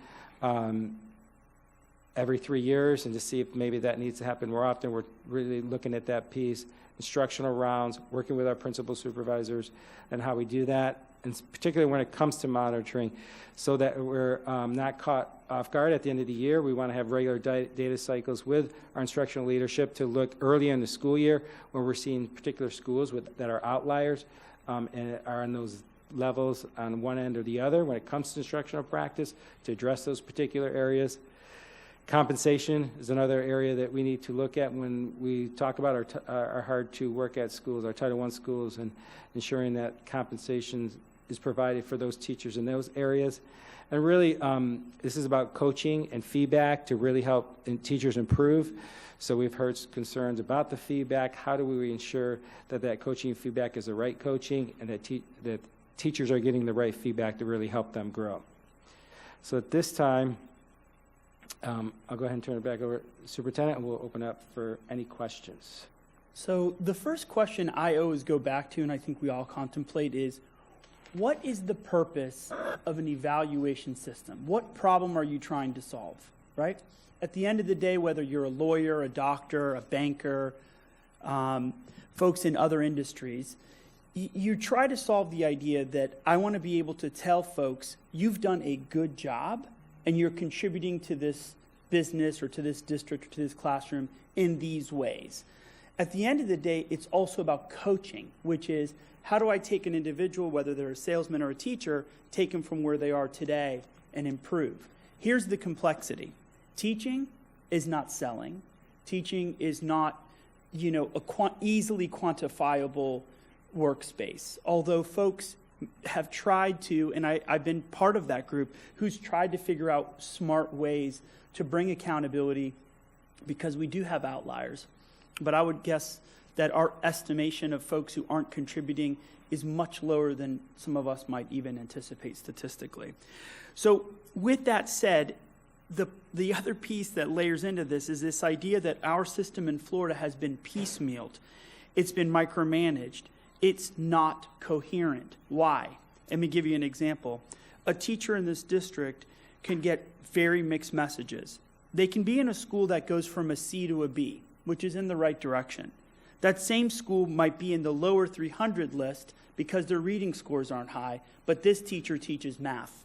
every 3 years and to see if maybe that needs to happen more often. We're really looking at that piece, instructional rounds, working with our principal supervisors and how we do that, and particularly when it comes to monitoring, so that we're not caught off guard at the end of the year. We want to have regular data cycles with our instructional leadership to look early in the school year when we're seeing particular schools that are outliers and are on those levels on one end or the other when it comes to instructional practice, to address those particular areas. Compensation is another area that we need to look at when we talk about our hard to work at schools, our Title I schools, and ensuring that compensation is provided for those teachers in those areas. And really, this is about coaching and feedback to really help teachers improve. So we've heard concerns about the feedback. How do we ensure that coaching and feedback is the right coaching and that teachers are getting the right feedback to really help them grow? So at this time, I'll go ahead and turn it back over to the superintendent, and we'll open up for any questions. So the first question I always go back to, and I think we all contemplate, is what is the purpose of an evaluation system? What problem are you trying to solve, right? At the end of the day, whether you're a lawyer, a doctor, a banker, folks in other industries, you try to solve the idea that I want to be able to tell folks, you've done a good job and you're contributing to this business or to this district or to this classroom in these ways. At the end of the day, it's also about coaching, which is how do I take an individual, whether they're a salesman or a teacher, take them from where they are today and improve. Here's the complexity. Teaching is not selling. Teaching is not, easily quantifiable workspace. Although folks have tried to, and I've been part of that group, who's tried to figure out smart ways to bring accountability, because we do have outliers. But I would guess that our estimation of folks who aren't contributing is much lower than some of us might even anticipate statistically. So with that said, the other piece that layers into this is this idea that our system in Florida has been piecemealed. It's been micromanaged. It's not coherent. Why? Let me give you an example. A teacher in this district can get very mixed messages. They can be in a school that goes from a C to a B, which is in the right direction. That same school might be in the lower 300 list because their reading scores aren't high, but this teacher teaches math.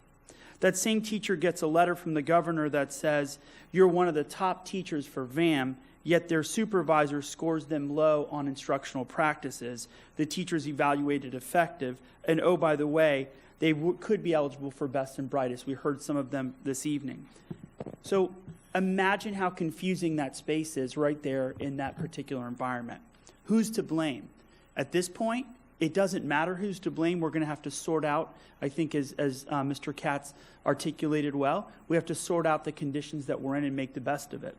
That same teacher gets a letter from the governor that says, you're one of the top teachers for VAM, yet their supervisor scores them low on instructional practices. The teacher's evaluated effective, and oh, by the way, they could be eligible for Best and Brightest. We heard some of them this evening. So imagine how confusing that space is right there in that particular environment. Who's to blame? At this point, it doesn't matter who's to blame. We're going to have to sort out, I think as Mr. Katz articulated well, we have to sort out the conditions that we're in and make the best of it.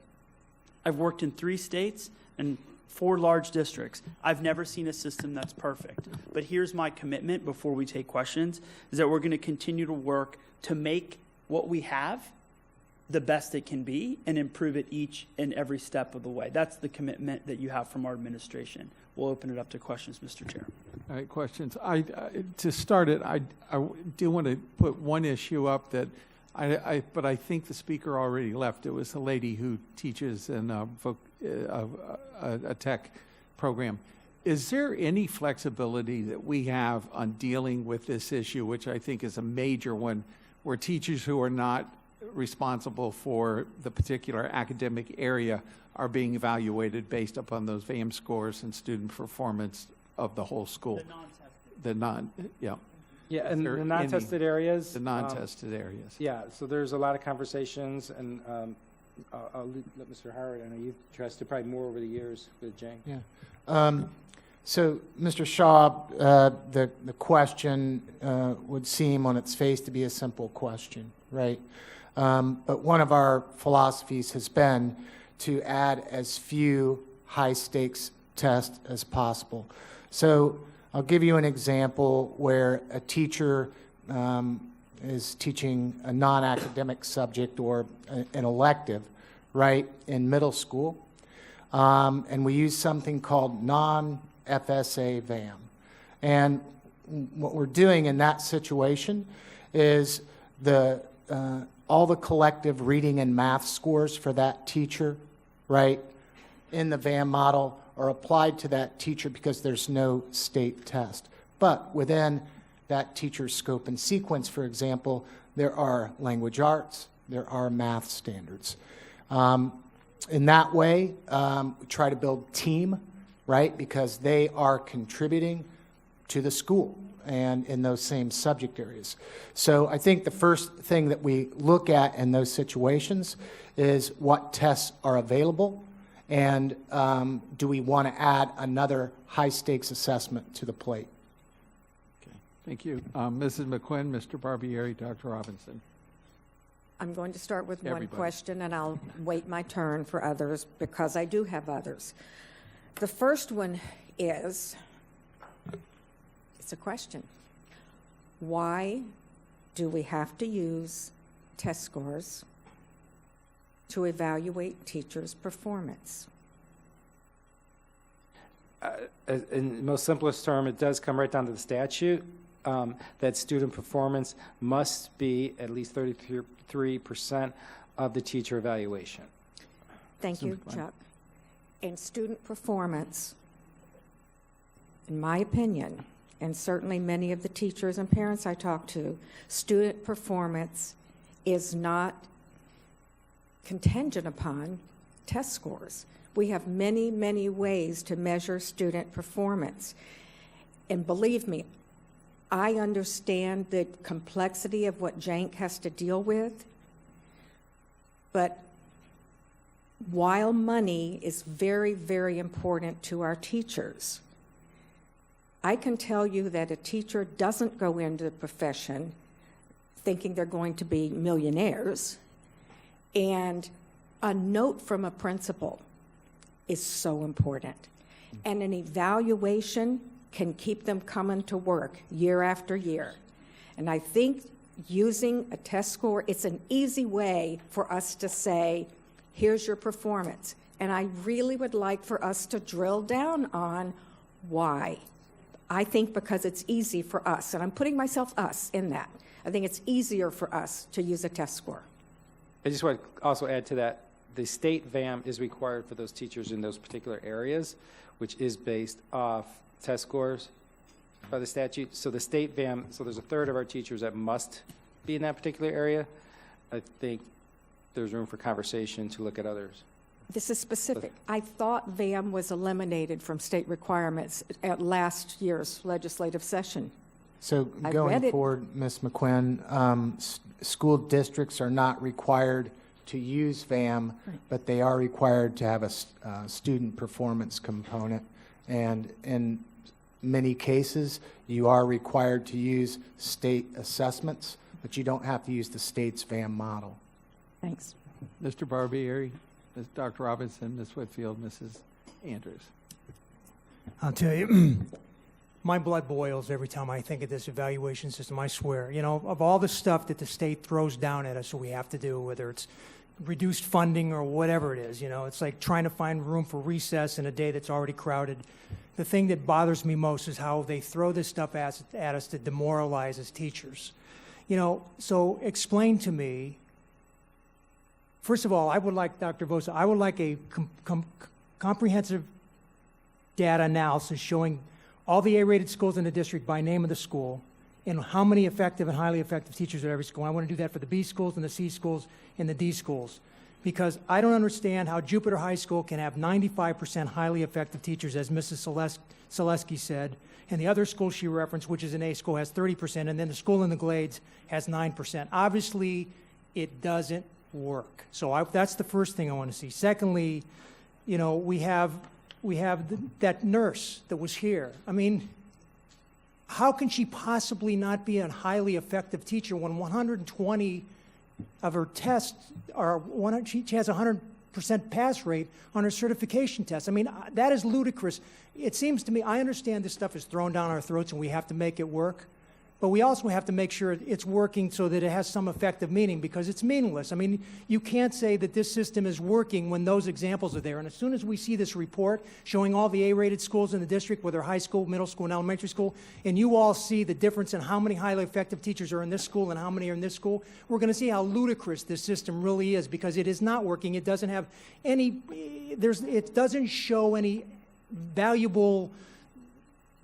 I've worked in 3 states and 4 large districts. I've never seen a system that's perfect. But here's my commitment before we take questions, is that we're going to continue to work to make what we have the best it can be and improve it each and every step of the way. That's the commitment that you have from our administration. We'll open it up to questions, Mr. Chair. All right, questions. To start it, I do want to put one issue up that but I think the speaker already left. It was a lady who teaches in a tech program. Is there any flexibility that we have on dealing with this issue, which I think is a major one, where teachers who are not responsible for the particular academic area are being evaluated based upon those VAM scores and student performance of the whole school? The non-tested. Yeah, and the non-tested areas. The non-tested areas. Yeah, so there's a lot of conversations, and I'll let Mr. Howard, I know you've addressed it probably more over the years with Jane. Yeah. So, Mr. Shaw, the question would seem on its face to be a simple question, right? But one of our philosophies has been to add as few high-stakes tests as possible. So I'll give you an example where a teacher is teaching a non-academic subject or an elective, right, in middle school, and we use something called non-FSA VAM. And what we're doing in that situation is all the collective reading and math scores for that teacher, right, in the VAM model are applied to that teacher because there's no state test. But within that teacher's scope and sequence, for example, there are language arts, there are math standards. In that way, we try to build team, right, because they are contributing to the school and in those same subject areas. So I think the first thing that we look at in those situations is what tests are available, and do we want to add another high-stakes assessment to the plate? Okay, thank you. Mrs. McQuinn, Mr. Barbieri, Dr. Robinson. I'm going to start with Everybody. one question, and I'll wait my turn for others because I do have others. The first one is, it's a question. Why do we have to use test scores to evaluate teachers' performance? In the most simplest term, it does come right down to the statute that student performance must be at least 33% of the teacher evaluation. Thank you, Chuck. And student performance, in my opinion, and certainly many of the teachers and parents I talk to, student performance is not contingent upon test scores. We have many, many ways to measure student performance. And believe me, I understand the complexity of what Jank has to deal with, but while money is very, very important to our teachers, I can tell you that a teacher doesn't go into the profession thinking they're going to be millionaires, and a note from a principal is so important. And an evaluation can keep them coming to work year after year. And I think using a test score, it's an easy way for us to say, here's your performance. And I really would like for us to drill down on why. I think because it's easy for us, and I'm putting us in that. I think it's easier for us to use a test score. I just want to also add to that, the state VAM is required for those teachers in those particular areas, which is based off test scores by the statute. So the state VAM, so there's a third of our teachers that must be in that particular area. I think there's room for conversation to look at others. This is specific. I thought VAM was eliminated from state requirements at last year's legislative session. So I read going it. forward, Ms. McQuinn, school districts are not required to use VAM, but they are required to have a student performance component. And in many cases, you are required to use state assessments, but you don't have to use the state's VAM model. Thanks. Mr. Barbieri, Ms. Dr. Robinson, Ms. Whitfield, Mrs. Andrews. I'll tell you, my blood boils every time I think of this evaluation system, I swear. You know, of all the stuff that the state throws down at us that we have to do, whether it's reduced funding or whatever it is, you know, it's like trying to find room for recess in a day that's already crowded. The thing that bothers me most is how they throw this stuff at us to demoralize as teachers. You know, so explain to me, first of all, I would like, Dr. Vosa, I would like a comprehensive data analysis showing all the A-rated schools in the district by name of the school and how many effective and highly effective teachers at every school. I want to do that for the B schools and the C schools and the D schools, because I don't understand how Jupiter High School can have 95% highly effective teachers, as Mrs. Selesky said, and the other school she referenced, which is an A school, has 30%, and then the school in the Glades has 9%. Obviously, it doesn't work. So that's the first thing I want to see. Secondly, you know, we have that nurse that was here. I mean, how can she possibly not be a highly effective teacher when 120 of her tests are, she has a 100% pass rate on her certification test? I mean, that is ludicrous. It seems to me, I understand this stuff is thrown down our throats and we have to make it work, but we also have to make sure it's working so that it has some effective meaning, because it's meaningless. I mean, you can't say that this system is working when those examples are there. And as soon as we see this report showing all the A-rated schools in the district, whether high school, middle school, and elementary school, and you all see the difference in how many highly effective teachers are in this school and how many are in this school, we're going to see how ludicrous this system really is, because it is not working. It doesn't have any, it doesn't show any valuable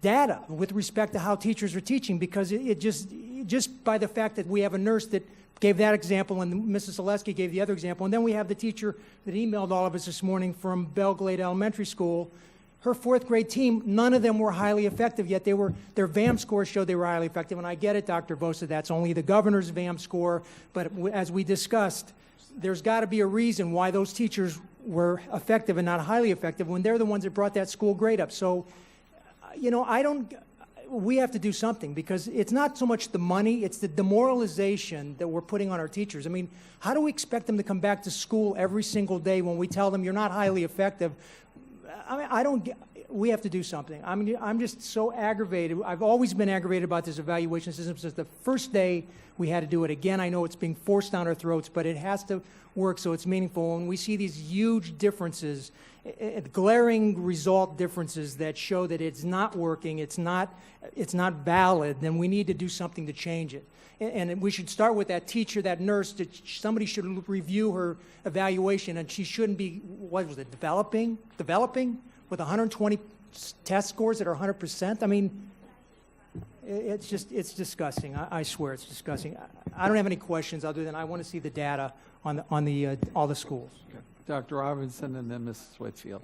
data with respect to how teachers are teaching, because it just by the fact that we have a nurse that gave that example and Mrs. Selesky gave the other example, and then we have the teacher that emailed all of us this morning from Belglade Elementary School, her fourth grade team, none of them were highly effective, yet their VAM scores showed they were highly effective. And I get it, Dr. Vosa, that's only the governor's VAM score, but as we discussed, there's got to be a reason why those teachers were effective and not highly effective when they're the ones that brought that school grade up. So, you know, we have to do something, because it's not so much the money, it's the demoralization that we're putting on our teachers. I mean, how do we expect them to come back to school every single day when we tell them you're not highly effective? I mean, we have to do something. I mean, I'm just so aggravated. I've always been aggravated about this evaluation system since the first day we had to do it. Again, I know it's being forced down our throats, but it has to work so it's meaningful. And we see these huge differences, glaring result differences that show that it's not working, it's not valid, then we need to do something to change it. And we should start with that teacher, that nurse, that somebody should review her evaluation, and she shouldn't be, what was it, developing with 120 test scores that are 100%? I mean, it's disgusting. I swear it's disgusting. I don't have any questions other than I want to see the data on all the schools. Okay. Dr. Robinson and then Mrs. Whitfield.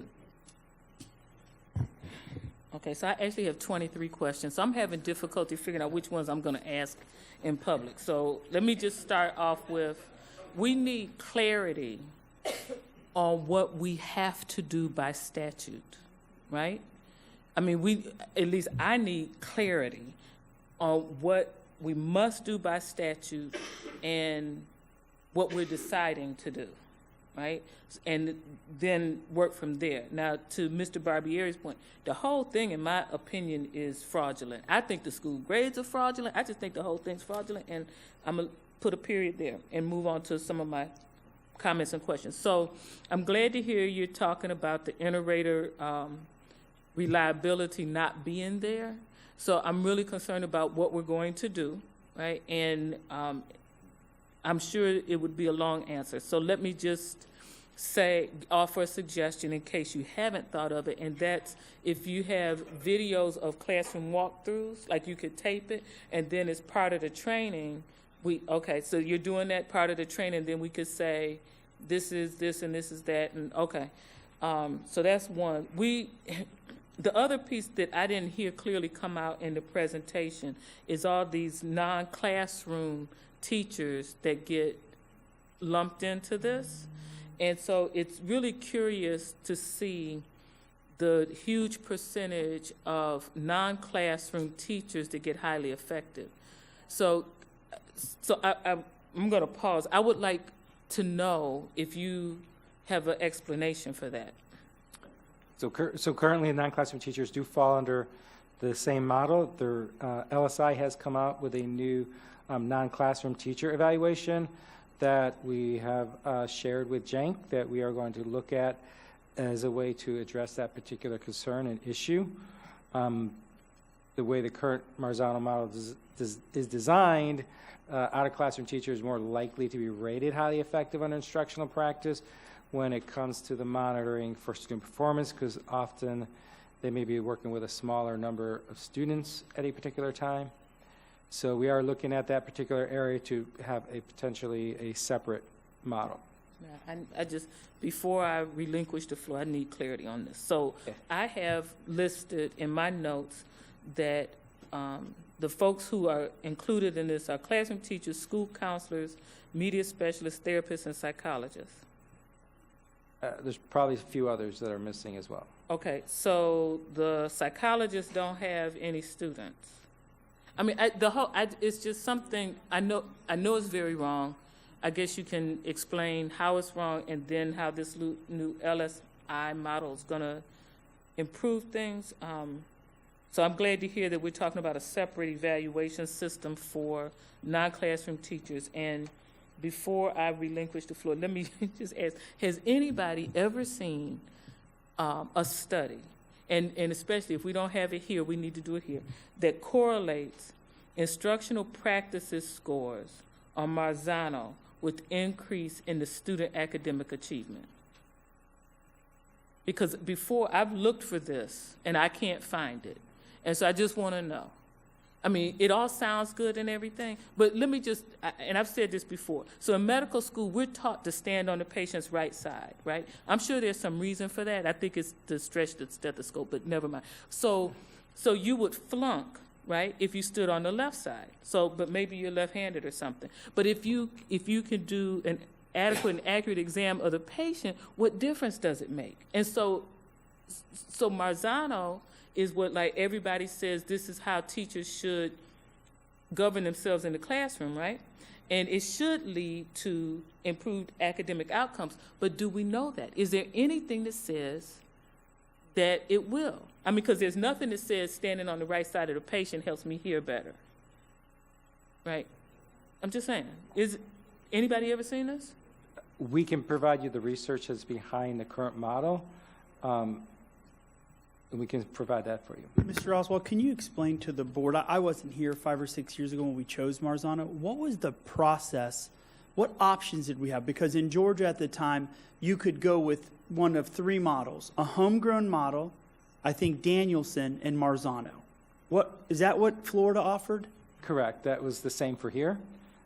Okay, so I actually have 23 questions. So I'm having difficulty figuring out which ones I'm going to ask in public. So let me just start off with, we need clarity on what we have to do by statute, right? I mean, at least I need clarity on what we must do by statute and what we're deciding to do. right? And then work from there. Now, to Mr. Barbieri's point, the whole thing, in my opinion, is fraudulent. I think the school grades are fraudulent. I just think the whole thing's fraudulent, and I'm going to put a period there and move on to some of my comments and questions. So I'm glad to hear you're talking about the inter-rater reliability not being there. So I'm really concerned about what we're going to do, right? And I'm sure it would be a long answer. So let me just offer a suggestion in case you haven't thought of it, and that's if you have videos of classroom walkthroughs, like you could tape it, and then as part of the training, so you're doing that part of the training, then we could say, this is this and this is that, and okay. So that's one. The other piece that I didn't hear clearly come out in the presentation is all these non-classroom teachers that get lumped into this. And so it's really curious to see the huge percentage of non-classroom teachers that get highly effective. So I'm going to pause. I would like to know if you have an explanation for that. So currently, non-classroom teachers do fall under the same model. Their LSI has come out with a new non-classroom teacher evaluation that we have shared with Cenk that we are going to look at as a way to address that particular concern and issue. The way the current Marzano model is designed, out-of-classroom teachers are more likely to be rated highly effective under instructional practice when it comes to the monitoring for student performance, because often they may be working with a smaller number of students at a particular time. So we are looking at that particular area to have a potentially a separate model. I just, before I relinquish the floor, I need clarity on this. So I have listed in my notes that the folks who are included in this are classroom teachers, school counselors, media specialists, therapists, and psychologists. There's probably a few others that are missing as well. Okay, so the psychologists don't have any students. I mean, it's just something, I know it's very wrong. I guess you can explain how it's wrong and then how this new LSI model is going to improve things. So I'm glad to hear that we're talking about a separate evaluation system for non-classroom teachers. And before I relinquish the floor, let me just ask, has anybody ever seen a study, and especially if we don't have it here, we need to do it here, that correlates instructional practices scores on Marzano with increase in the student academic achievement? Because before, I've looked for this, and I can't find it. And so I just want to know. I mean, it all sounds good and everything, but let me just, and I've said this before, so in medical school, we're taught to stand on the patient's right side, right? I'm sure there's some reason for that. I think it's to stretch the stethoscope, but never mind. So you would flunk, right, if you stood on the left side. So, but maybe you're left-handed or something. But if you can do an adequate and accurate exam of the patient, what difference does it make? And so Marzano is what, like, everybody says this is how teachers should govern themselves in the classroom, right? And it should lead to improved academic outcomes. But do we know that? Is there anything that says that it will? I mean, because there's nothing that says standing on the right side of the patient helps me hear better, right? I'm just saying. Is anybody ever seen this? We can provide you the research that's behind the current model. And we can provide that for you. Mr. Oswald, can you explain to the board, I wasn't here 5 or 6 years ago when we chose Marzano, what was the process? What options did we have? Because in Georgia at the time, you could go with one of 3 models, a homegrown model, I think Danielson, and Marzano. Is that what Florida offered? Correct. That was the same for here.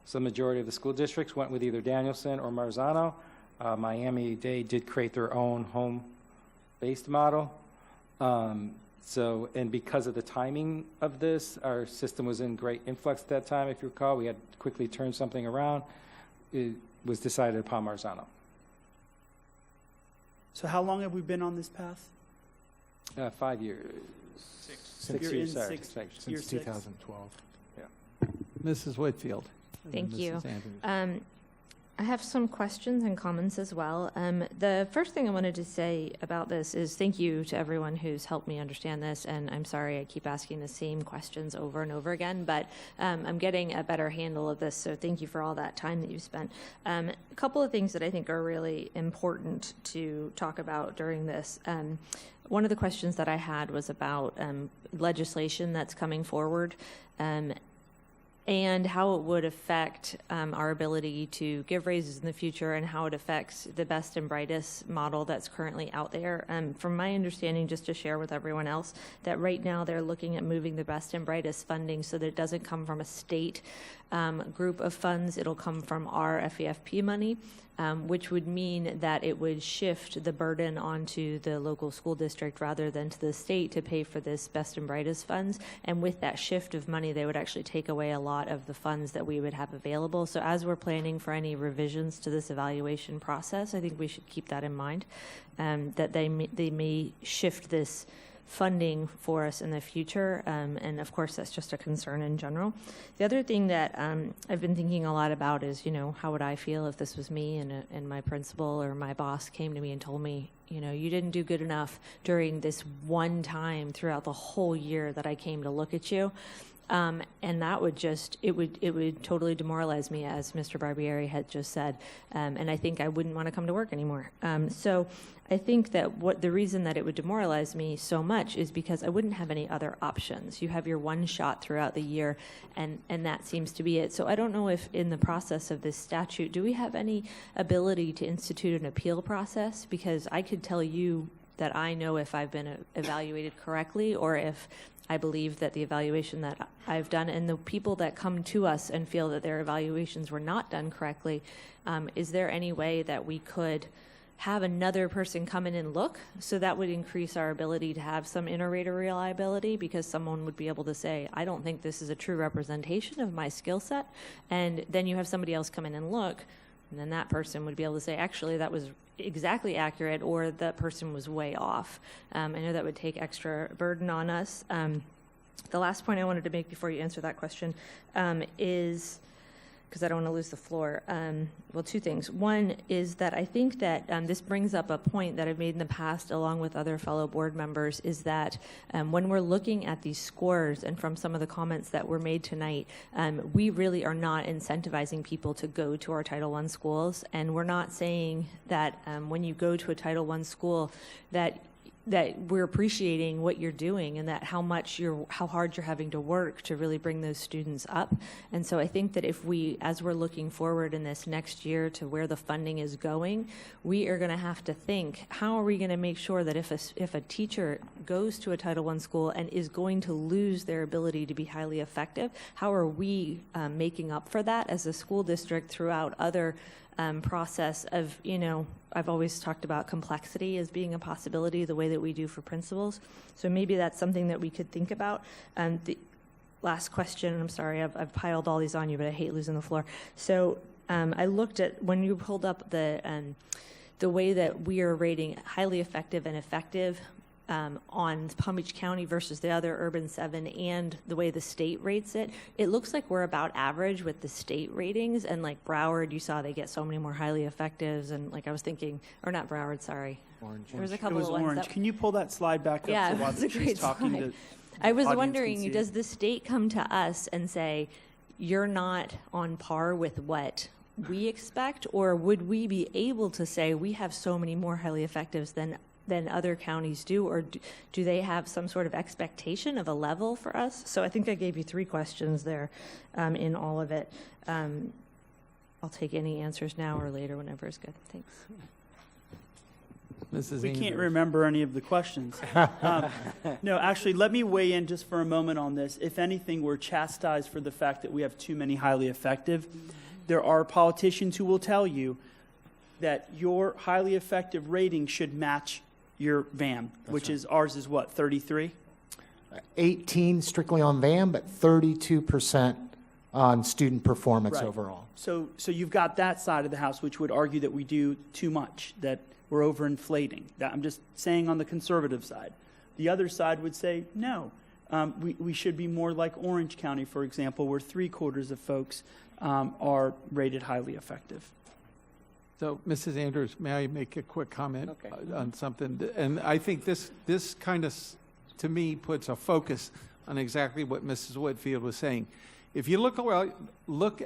So the majority of the school districts went with either Danielson or Marzano. Miami-Dade did create their own home-based model. And because of the timing of this, our system was in great influx at that time, if you recall. We had to quickly turn something around. It was decided upon Marzano. So how long have we been on this path? 5 years. 6 years, sorry. Since 2012. Mrs. Whitfield. Thank you. Mrs. Andrews. I have some questions and comments as well. The first thing I wanted to say about this is thank you to everyone who's helped me understand this, and I'm sorry I keep asking the same questions over and over again, but I'm getting a better handle of this, so thank you for all that time that you've spent. A couple of things that I think are really important to talk about during this. One of the questions that I had was about legislation that's coming forward, and how it would affect our ability to give raises in the future, and how it affects the best and brightest model that's currently out there. From my understanding, just to share with everyone else, that right now they're looking at moving the best and brightest funding so that it doesn't come from a state group of funds. It'll come from our FEFP money, which would mean that it would shift the burden onto the local school district rather than to the state to pay for this best and brightest funds. And with that shift of money, they would actually take away a lot of the funds that we would have available. So as we're planning for any revisions to this evaluation process, I think we should keep that in mind, that they may shift this funding for us in the future, and of course that's just a concern in general. The other thing that I've been thinking a lot about is, how would I feel if this was me and my principal or my boss came to me and told me, you didn't do good enough during this one time throughout the whole year that I came to look at you. And that would it would totally demoralize me, as Mr. Barbieri had just said, and I think I wouldn't want to come to work anymore. So I think that the reason that it would demoralize me so much is because I wouldn't have any other options. You have your one shot throughout the year, and that seems to be it. So I don't know if in the process of this statute, do we have any ability to institute an appeal process? Because I could tell you that I know if I've been evaluated correctly, or if I believe that the evaluation that I've done, and the people that come to us and feel that their evaluations were not done correctly, is there any way that we could have another person come in and look? So that would increase our ability to have some inter-rater reliability, because someone would be able to say, I don't think this is a true representation of my skill set. And then you have somebody else come in and look, and then that person would be able to say, actually, that was exactly accurate, or that person was way off. I know that would take extra burden on us. The last point I wanted to make before you answer that question is, because I don't want to lose the floor, well, two things. One is that I think that this brings up a point that I've made in the past along with other fellow board members, is that when we're looking at these scores, and from some of the comments that were made tonight, we really are not incentivizing people to go to our Title I schools, and we're not saying that when you go to a Title I school that we're appreciating what you're doing, and that how hard you're having to work to really bring those students up. And so I think that if we, as we're looking forward in this next year to where the funding is going, we are going to have to think, how are we going to make sure that if a teacher goes to a Title I school and is going to lose their ability to be highly effective, how are we making up for that as a school district throughout other process of, I've always talked about complexity as being a possibility, the way that we do for principals. So maybe that's something that we could think about. The last question, I'm sorry, I've piled all these on you, but I hate losing the floor. So I looked at, when you pulled up the way that we are rating highly effective and effective on Palm Beach County versus the other urban 7, and the way the state rates it, it looks like we're about average with the state ratings. And like Broward, you saw they get so many more highly effectives, and like I was thinking, or not Broward, sorry. Orange. There was a couple It was of ones orange. Can you pull that slide back up? Yeah, so while it was a she's great talking slide. to I was audience wondering, can see does it? the state come to us and say, you're not on par with what we expect, or would we be able to say we have so many more highly effectives than other counties do, or do they have some sort of expectation of a level for us? So I think I gave you 3 questions there in all of it. I'll take any answers now or later, whenever is good. Thanks. Mrs. We can't Ainsworth. remember any of the questions. No, actually, let me weigh in just for a moment on this. If anything, we're chastised for the fact that we have too many highly effective. There are politicians who will tell you that your highly effective rating should match your VAM, which is, ours is what, 33? 18 strictly on VAM, but 32% on student performance Right. overall. So you've got that side of the house, which would argue that we do too much, that we're overinflating. That, I'm just saying on the conservative side. The other side would say, no, we should be more like Orange County, for example, where 3/4 of folks are rated highly effective. So, Mrs. Andrews, may I make a quick comment Okay. on something? And I think this kind of, to me, puts a focus on exactly what Mrs. Whitfield was saying. If you look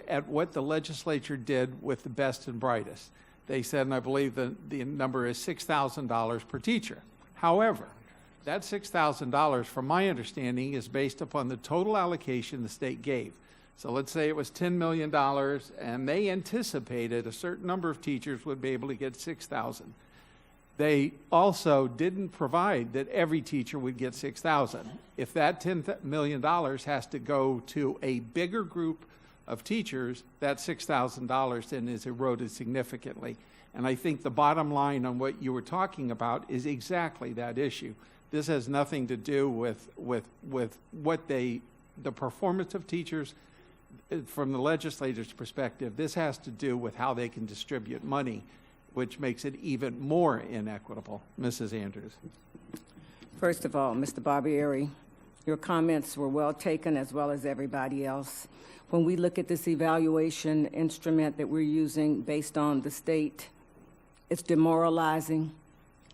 at what the legislature did with the best and brightest, they said, and I believe the number is $6,000 per teacher. However, that $6,000, from my understanding, is based upon the total allocation the state gave. So let's say it was $10 million, and they anticipated a certain number of teachers would be able to get $6,000. They also didn't provide that every teacher would get $6,000. If that $10 million has to go to a bigger group of teachers, that $6,000 then is eroded significantly. And I think the bottom line on what you were talking about is exactly that issue. This has nothing to do with what the performance of teachers from the legislator's perspective. This has to do with how they can distribute money, which makes it even more inequitable. Mrs. Andrews. First of all, Mr. Barbieri, your comments were well taken, as well as everybody else. When we look at this evaluation instrument that we're using based on the state, it's demoralizing,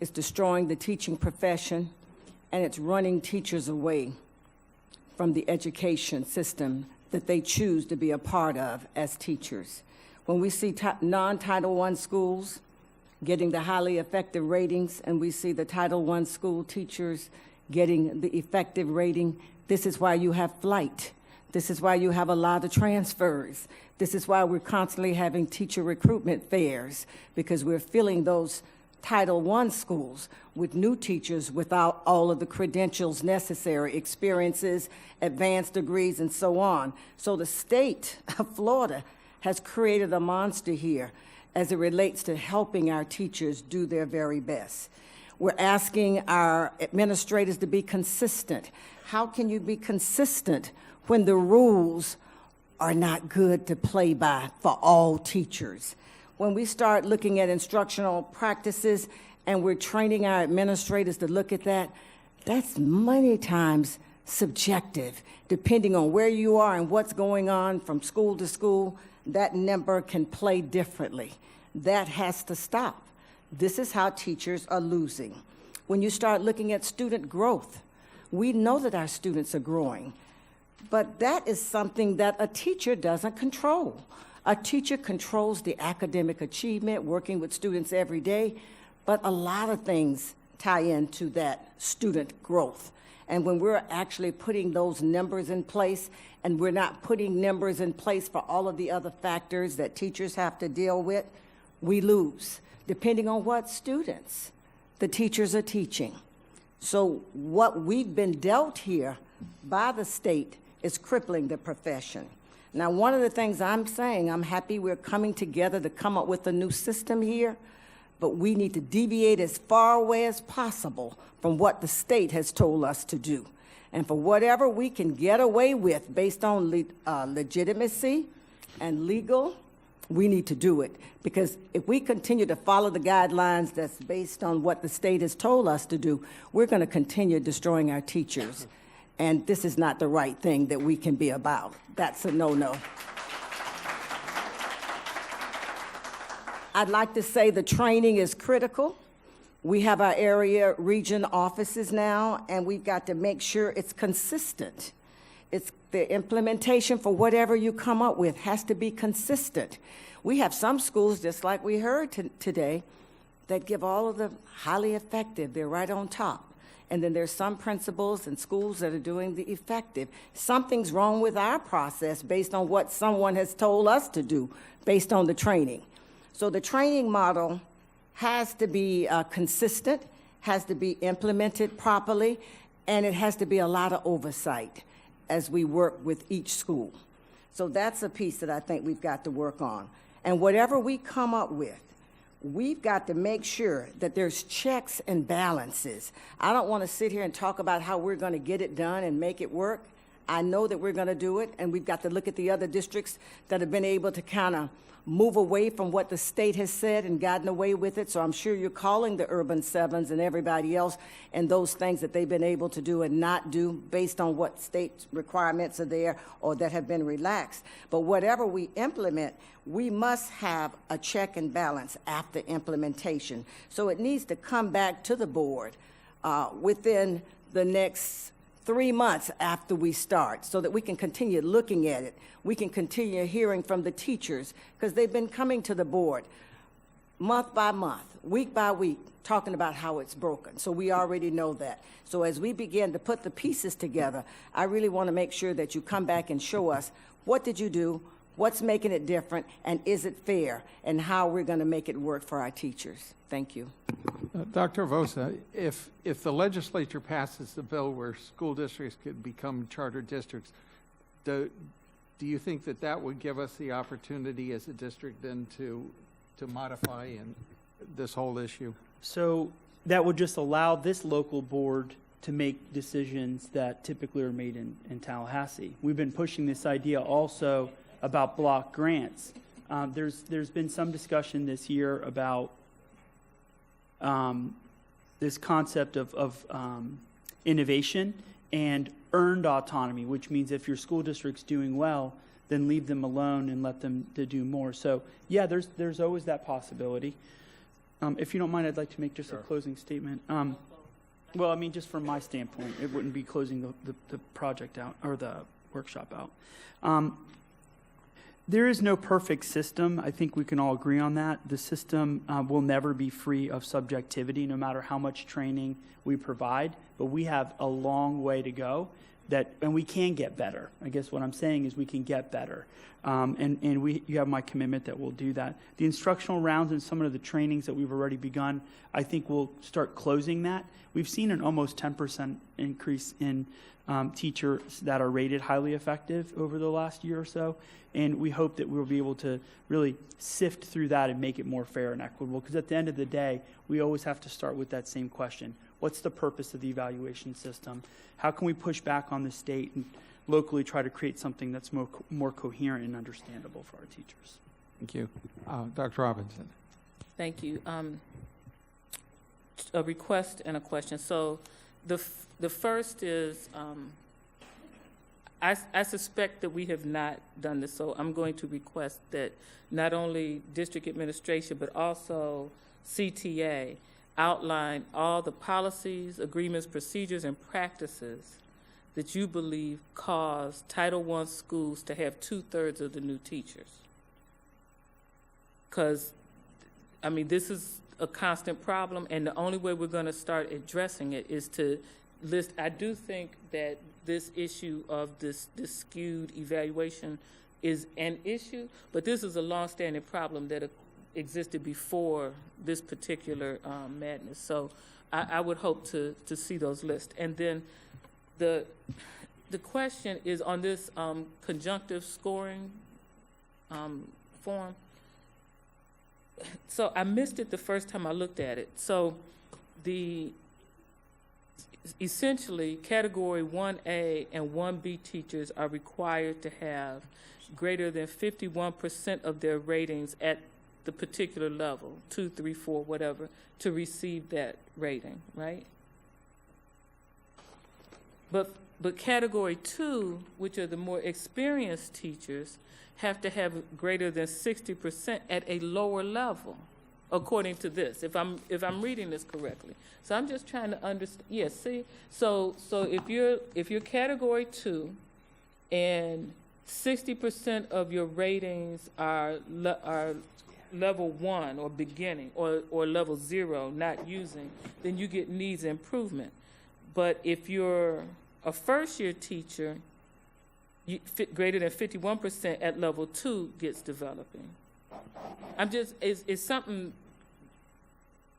it's destroying the teaching profession, and it's running teachers away from the education system that they choose to be a part of as teachers. When we see non-Title I schools getting the highly effective ratings, and we see the Title I school teachers getting the effective rating, this is why you have flight. This is why you have a lot of transfers. This is why we're constantly having teacher recruitment fairs, because we're filling those Title I schools with new teachers without all of the credentials necessary, experiences, advanced degrees, and so on. So the state of Florida has created a monster here as it relates to helping our teachers do their very best. We're asking our administrators to be consistent. How can you be consistent when the rules are not good to play by for all teachers? When we start looking at instructional practices and we're training our administrators to look at that, that's many times subjective. Depending on where you are and what's going on from school to school, that number can play differently. That has to stop. This is how teachers are losing. When you start looking at student growth, we know that our students are growing, but that is something that a teacher doesn't control. A teacher controls the academic achievement, working with students every day, but a lot of things tie into that student growth. And when we're actually putting those numbers in place, and we're not putting numbers in place for all of the other factors that teachers have to deal with, we lose, depending on what students the teachers are teaching. So what we've been dealt here by the state is crippling the profession. Now, one of the things I'm saying, I'm happy we're coming together to come up with a new system here, but we need to deviate as far away as possible from what the state has told us to do. And for whatever we can get away with based on legitimacy and legal, we need to do it. Because if we continue to follow the guidelines that's based on what the state has told us to do, we're going to continue destroying our teachers. And this is not the right thing that we can be about. That's a no-no. I'd like to say the training is critical. We have our area region offices now, and we've got to make sure it's consistent. It's the implementation for whatever you come up with has to be consistent. We have some schools, just like we heard today, that give all of the highly effective. They're right on top. And then there's some principals and schools that are doing the effective. Something's wrong with our process based on what someone has told us to do, based on the training. So the training model has to be consistent, has to be implemented properly, and it has to be a lot of oversight as we work with each school. So that's a piece that I think we've got to work on. And whatever we come up with, we've got to make sure that there's checks and balances. I don't want to sit here and talk about how we're going to get it done and make it work. I know that we're going to do it, and we've got to look at the other districts that have been able to kind of move away from what the state has said and gotten away with it. So I'm sure you're calling the urban sevens and everybody else and those things that they've been able to do and not do based on what state requirements are there or that have been relaxed. But whatever we implement, we must have a check and balance after implementation. So it needs to come back to the board within the next 3 months after we start, so that we can continue looking at it. We can continue hearing from the teachers, because they've been coming to the board month by month, week by week, talking about how it's broken. So we already know that. So as we begin to put the pieces together, I really want to make sure that you come back and show us, what did you do, what's making it different, and is it fair, and how we're going to make it work for our teachers. Thank you. Dr. Vosa, if the legislature passes the bill where school districts could become charter districts, do you think that that would give us the opportunity as a district then to modify in this whole issue? So that would just allow this local board to make decisions that typically are made in Tallahassee. We've been pushing this idea also about block grants. There's been some discussion this year about this concept of innovation and earned autonomy, which means if your school district's doing well, then leave them alone and let them to do more. So yeah, there's always that possibility. If you don't mind, I'd like to make just a closing statement. Well, I mean, just from my standpoint, it wouldn't be closing the project out or the workshop out. There is no perfect system. I think we can all agree on that. The system will never be free of subjectivity, no matter how much training we provide. But we have a long way to go, and we can get better. I guess what I'm saying is we can get better. And you have my commitment that we'll do that. The instructional rounds and some of the trainings that we've already begun, I think we'll start closing that. We've seen an almost 10% increase in teachers that are rated highly effective over the last year or so. And we hope that we'll be able to really sift through that and make it more fair and equitable. Because at the end of the day, we always have to start with that same question. What's the purpose of the evaluation system? How can we push back on the state and locally try to create something that's more coherent and understandable for our teachers? Thank you. Dr. Robinson. Thank you. A request and a question. So the first is, I suspect that we have not done this, so I'm going to request that not only district administration, but also CTA outline all the policies, agreements, procedures, and practices that you believe cause Title I schools to have 2/3 of the new teachers. Because, I mean, this is a constant problem, and the only way we're going to start addressing it is to list. I do think that this issue of this skewed evaluation is an issue, but this is a long-standing problem that existed before this particular madness. So I would hope to see those lists. And then the question is on this conjunctive scoring form. So I missed it the first time I looked at it. So essentially, Category 1A and 1B teachers are required to have greater than 51% of their ratings at the particular level, 2, 3, 4, whatever, to receive that rating, right? But Category 2, which are the more experienced teachers, have to have greater than 60% at a lower level, according to this, if I'm reading this correctly. So I'm just trying to understand. Yes, see, so if you're Category 2, and 60% of your ratings are level 1 or beginning, or level 0, not using, then you get needs improvement. But if you're a first-year teacher, greater than 51% at level 2 gets developing. It's something,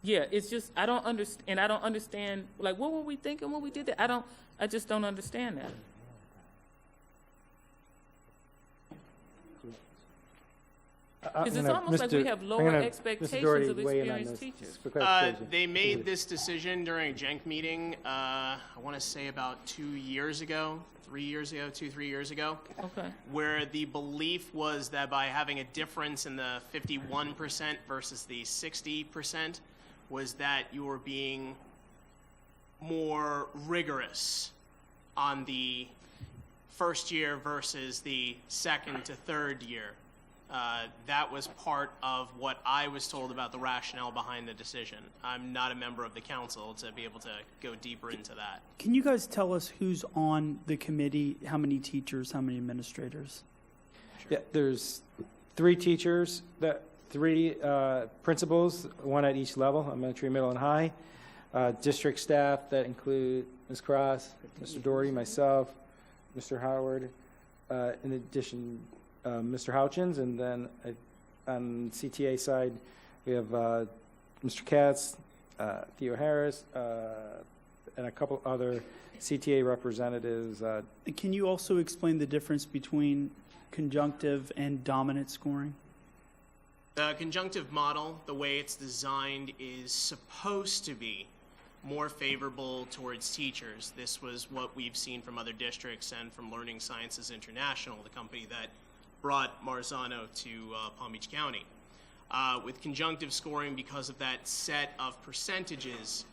yeah, it's just, I don't understand, and I don't understand, like, what were we thinking when we did that? I just don't understand that. Because it's almost like we have lower expectations of experienced teachers. They made this decision during a JENC meeting, I want to say about 2 years ago, 3 years ago, 3 years ago. Okay. Where the belief was that by having a difference in the 51% versus the 60% was that you were being more rigorous on the first year versus the second to third year. That was part of what I was told about the rationale behind the decision. I'm not a member of the council to be able to go deeper into that. Can you guys tell us who's on the committee? How many teachers? How many administrators? Yeah, there's 3 teachers, three principals, one at each level, elementary, middle, and high. District staff that include Ms. Cross, Mr. Doherty, myself, Mr. Howard, in addition, Mr. Houchins, and then on CTA side, we have Mr. Katz, Theo Harris, and a couple other CTA representatives. Can you also explain the difference between conjunctive and dominant scoring? The conjunctive model, the way it's designed, is supposed to be more favorable towards teachers. This was what we've seen from other districts and from Learning Sciences International, the company that brought Marzano to Palm Beach County. With conjunctive scoring, because of that set of percentages,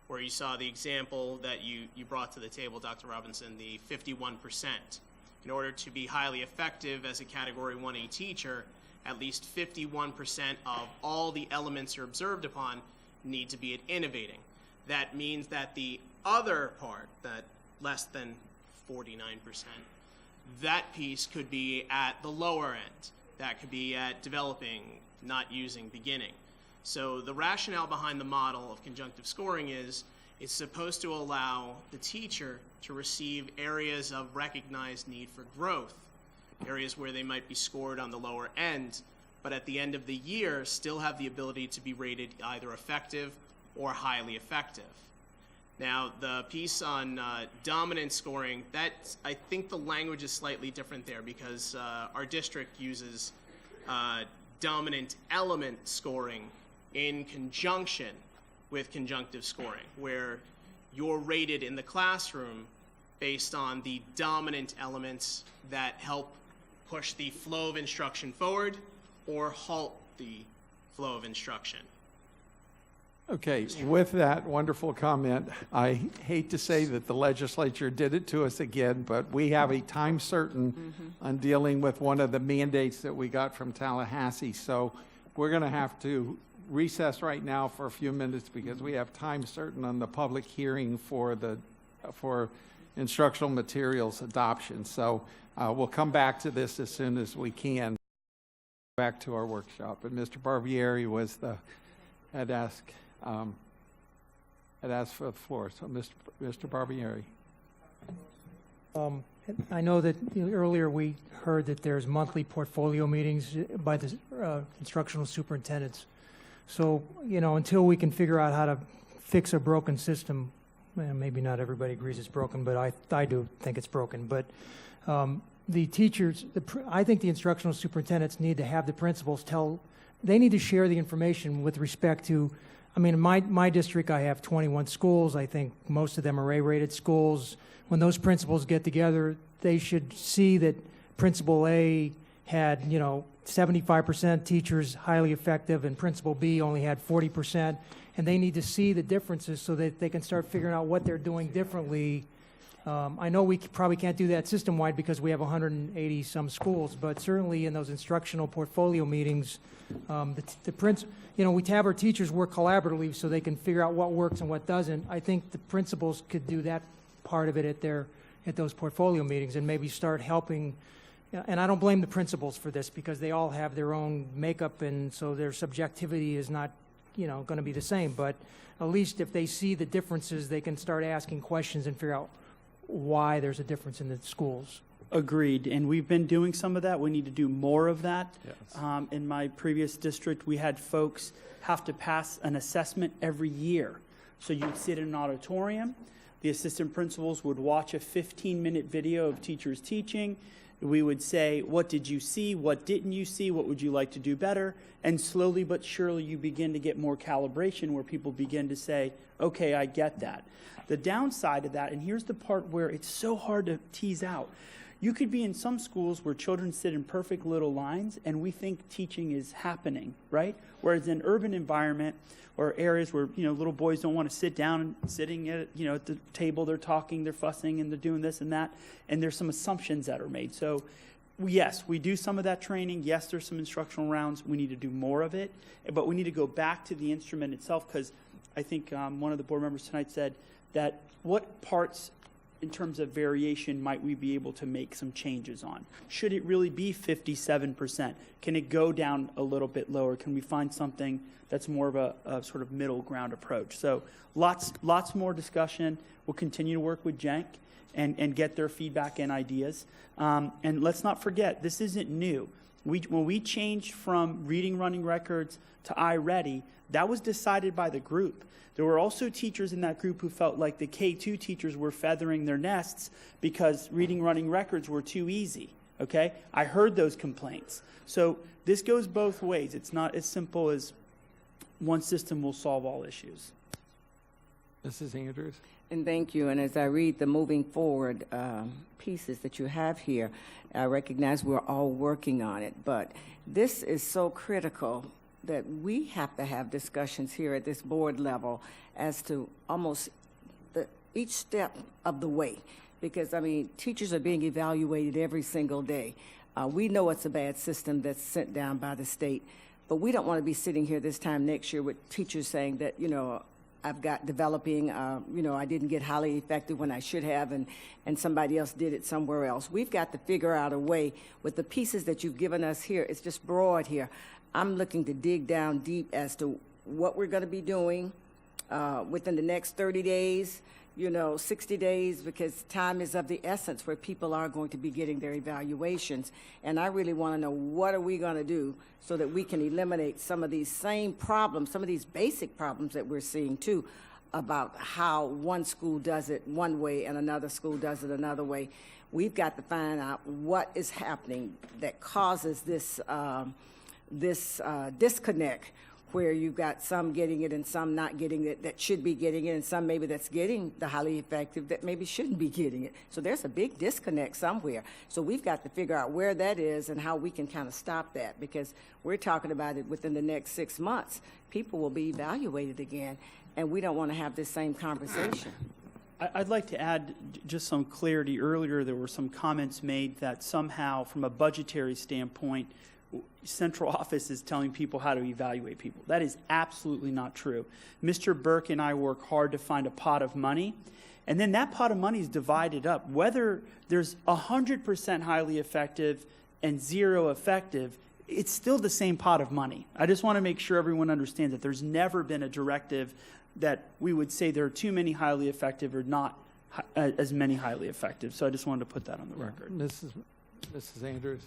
where you saw the example that you brought to the table, Dr. Robinson, the 51%. In order to be highly effective as a Category 1A teacher, at least 51% of all the elements you're observed upon need to be at innovating. That means that the other part, that less than 49%, that piece could be at the lower end. That could be at developing, not using, beginning. So the rationale behind the model of conjunctive scoring is it's supposed to allow the teacher to receive areas of recognized need for growth, areas where they might be scored on the lower end, but at the end of the year still have the ability to be rated either effective or highly effective. Now, the piece on dominant scoring, I think the language is slightly different there because our district uses dominant element scoring in conjunction with conjunctive scoring, where you're rated in the classroom based on the dominant elements that help push the flow of instruction forward or halt the flow of instruction. Okay, with that wonderful comment, I hate to say that the legislature did it to us again, but we have a time certain on dealing with one of the mandates that we got from Tallahassee. So we're going to have to recess right now for a few minutes because we have time certain on the public hearing for instructional materials adoption. So we'll come back to this as soon as we can. Back to our workshop. And Mr. Barbieri had asked for the floor. So Mr. Barbieri. I know that earlier we heard that there's monthly portfolio meetings by the instructional superintendents. So, until we can figure out how to fix a broken system, maybe not everybody agrees it's broken, but I do think it's broken. But the teachers, I think the instructional superintendents need to have the principals they need to share the information with respect to, in my district I have 21 schools. I think most of them are A-rated schools. When those principals get together, they should see that Principal A had, 75% teachers highly effective and Principal B only had 40%. And they need to see the differences so that they can start figuring out what they're doing differently. I know we probably can't do that system-wide because we have 180-some schools, but certainly in those instructional portfolio meetings, we have our teachers work collaboratively so they can figure out what works and what doesn't. I think the principals could do that part of it at those portfolio meetings and maybe start helping. And I don't blame the principals for this because they all have their own makeup, and so their subjectivity is not going to be the same. But at least if they see the differences, they can start asking questions and figure out why there's a difference in the schools. Agreed, and we've been doing some of that. We need to do more of that. Yes. In my previous district, we had folks have to pass an assessment every year. So you'd sit in an auditorium, the assistant principals would watch a 15-minute video of teachers teaching. we would say, what did you see? What didn't you see? What would you like to do better? And slowly but surely you begin to get more calibration where people begin to say, okay, I get that. The downside of that, and here's the part where it's so hard to tease out, you could be in some schools where children sit in perfect little lines and we think teaching is happening, right? Whereas in urban environment or areas where, little boys don't want to sit down and sitting at, at the table, they're talking, they're fussing, and they're doing this and that, and there's some assumptions that are made. So yes, we do some of that training. Yes, there's some instructional rounds. We need to do more of it, but we need to go back to the instrument itself, because I think one of the board members tonight said that what parts in terms of variation might we be able to make some changes on? Should it really be 57%? Can it go down a little bit lower? Can we find something that's more of a sort of middle ground approach? So lots more discussion. We'll continue to work with Jenk and get their feedback and ideas. And let's not forget, this isn't new. When we changed from reading running records to iReady, that was decided by the group. There were also teachers in that group who felt like the K2 teachers were feathering their nests because reading running records were too easy, okay? I heard those complaints. So this goes both ways. It's not as simple as one system will solve all issues. Mrs. Andrews? And thank you. And as I read the moving forward pieces that you have here, I recognize we're all working on it, but this is so critical that we have to have discussions here at this board level as to almost each step of the way. Because, teachers are being evaluated every single day. We know it's a bad system that's sent down by the state, but we don't want to be sitting here this time next year with teachers saying that, I've got developing, I didn't get highly effective when I should have, and somebody else did it somewhere else. We've got to figure out a way with the pieces that you've given us here. It's just broad here. I'm looking to dig down deep as to what we're going to be doing within the next 30 days, 60 days, because time is of the essence where people are going to be getting their evaluations. And I really want to know, what are we going to do so that we can eliminate some of these same problems, some of these basic problems that we're seeing too, about how one school does it one way and another school does it another way. We've got to find out what is happening that causes this disconnect, where you've got some getting it and some not getting it that should be getting it, and some maybe that's getting the highly effective that maybe shouldn't be getting it. So there's a big disconnect somewhere. So we've got to figure out where that is and how we can kind of stop that, because we're talking about it within the next 6 months. People will be evaluated again, and we don't want to have this same conversation. I'd like to add just some clarity. Earlier, there were some comments made that somehow, from a budgetary standpoint, central office is telling people how to evaluate people. That is absolutely not true. Mr. Burke and I work hard to find a pot of money, and then that pot of money is divided up. Whether there's 100% highly effective and 0 effective, it's still the same pot of money. I just want to make sure everyone understands that there's never been a directive that we would say there are too many highly effective or not as many highly effective. So I just wanted to put that on the record. Mrs. Andrews?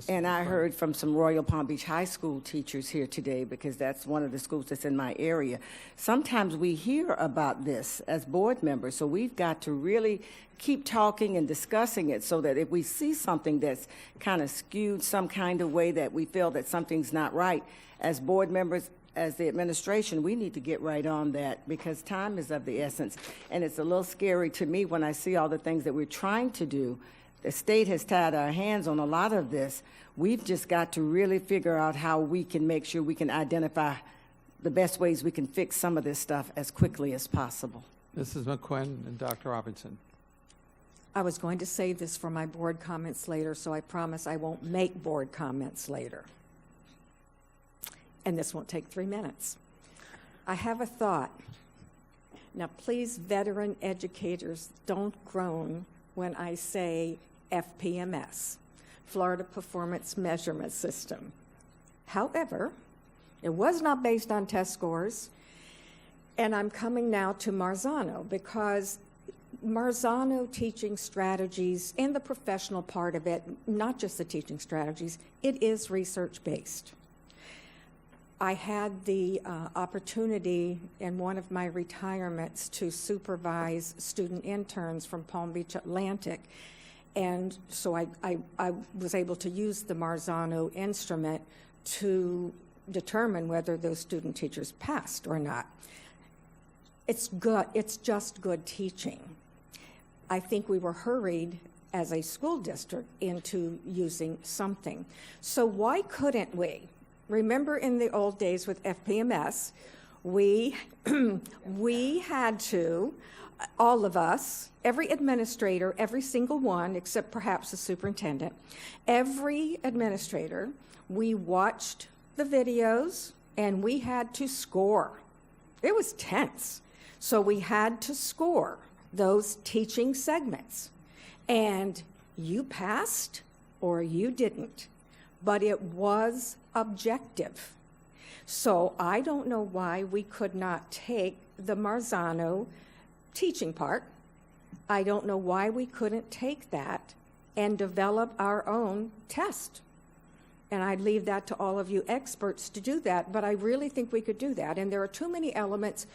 And I heard from some Royal Palm Beach High School teachers here today, because that's one of the schools that's in my area. Sometimes we hear about this as board members, so we've got to really keep talking and discussing it, so that if we see something that's kind of skewed some kind of way that we feel that something's not right, as board members, as the administration, we need to get right on that, because time is of the essence. And it's a little scary to me when I see all the things that we're trying to do. The state has tied our hands on a lot of this. We've just got to really figure out how we can make sure we can identify the best ways we can fix some of this stuff as quickly as possible. Mrs. McQuinn and Dr. Robinson. I was going to save this for my board comments later, so I promise I won't make board comments later. And this won't take 3 minutes. I have a thought. Now, please, veteran educators, don't groan when I say FPMS, Florida Performance Measurement System. However, it was not based on test scores, and I'm coming now to Marzano, because Marzano teaching strategies and the professional part of it, not just the teaching strategies, it is research-based. I had the opportunity in one of my retirements to supervise student interns from Palm Beach Atlantic, And so I was able to use the Marzano instrument to determine whether those student teachers passed or not. It's good. It's just good teaching. I think we were hurried as a school district into using something. So why couldn't we? Remember in the old days with FPMS, we had to, all of us, every administrator, every single one, except perhaps the superintendent, every administrator, we watched the videos and we had to score. It was tense. So we had to score those teaching segments. And you passed or you didn't, but it was objective. So I don't know why we could not take the Marzano teaching part. I don't know why we couldn't take that and develop our own test. And I'd leave that to all of you experts to do that, but I really think we could do that. And there are too many elements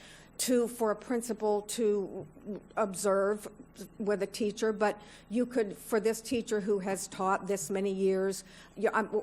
for a principal to observe with a teacher, but you could, for this teacher who has taught this many years,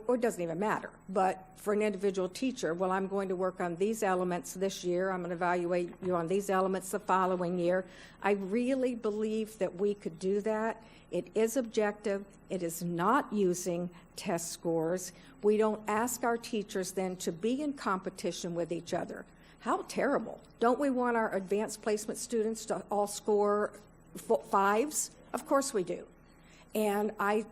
or it doesn't even matter, but for an individual teacher, well, I'm going to work on these elements this year, I'm going to evaluate you on these elements the following year. I really believe that we could do that. It is objective. It is not using test scores. We don't ask our teachers then to be in competition with each other. How terrible. Don't we want our advanced placement students to all score 5s? Of course we do. And I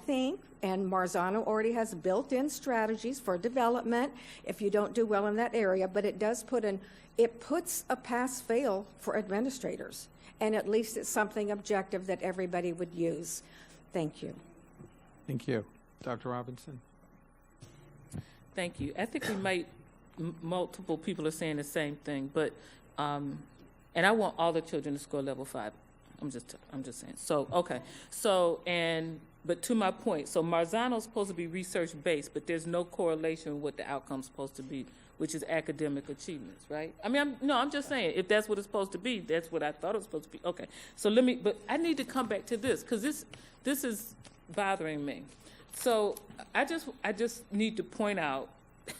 think, and Marzano already has built-in strategies for development if you don't do well in that area, but it does puts a pass-fail for administrators. And at least it's something objective that everybody would use. Thank you. Thank you. Dr. Robinson? Thank you. I think we might, multiple people are saying the same thing, but, and I want all the children to score level 5. I'm just saying. So, okay. So, but to my point, so Marzano's supposed to be research-based, but there's no correlation with what the outcome's supposed to be, which is academic achievements, right? I mean, I'm just saying, if that's what it's supposed to be, that's what I thought it was supposed to be. Okay. So but I need to come back to this, because this is bothering me. So I just need to point out,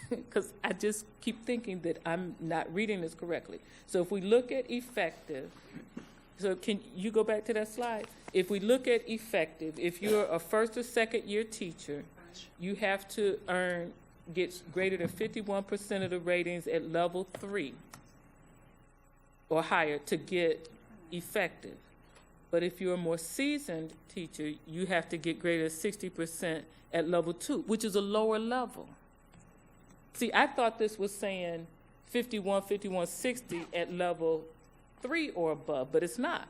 because I just keep thinking that I'm not reading this correctly. So if we look at effective, so can you go back to that slide? If we look at effective, if you're a first or second year teacher, you have to get greater than 51% of the ratings at level 3 or higher to get effective. But if you're a more seasoned teacher, you have to get greater than 60% at level 2, which is a lower level. See, I thought this was saying 51, 51, 60 at level 3 or above, but it's not.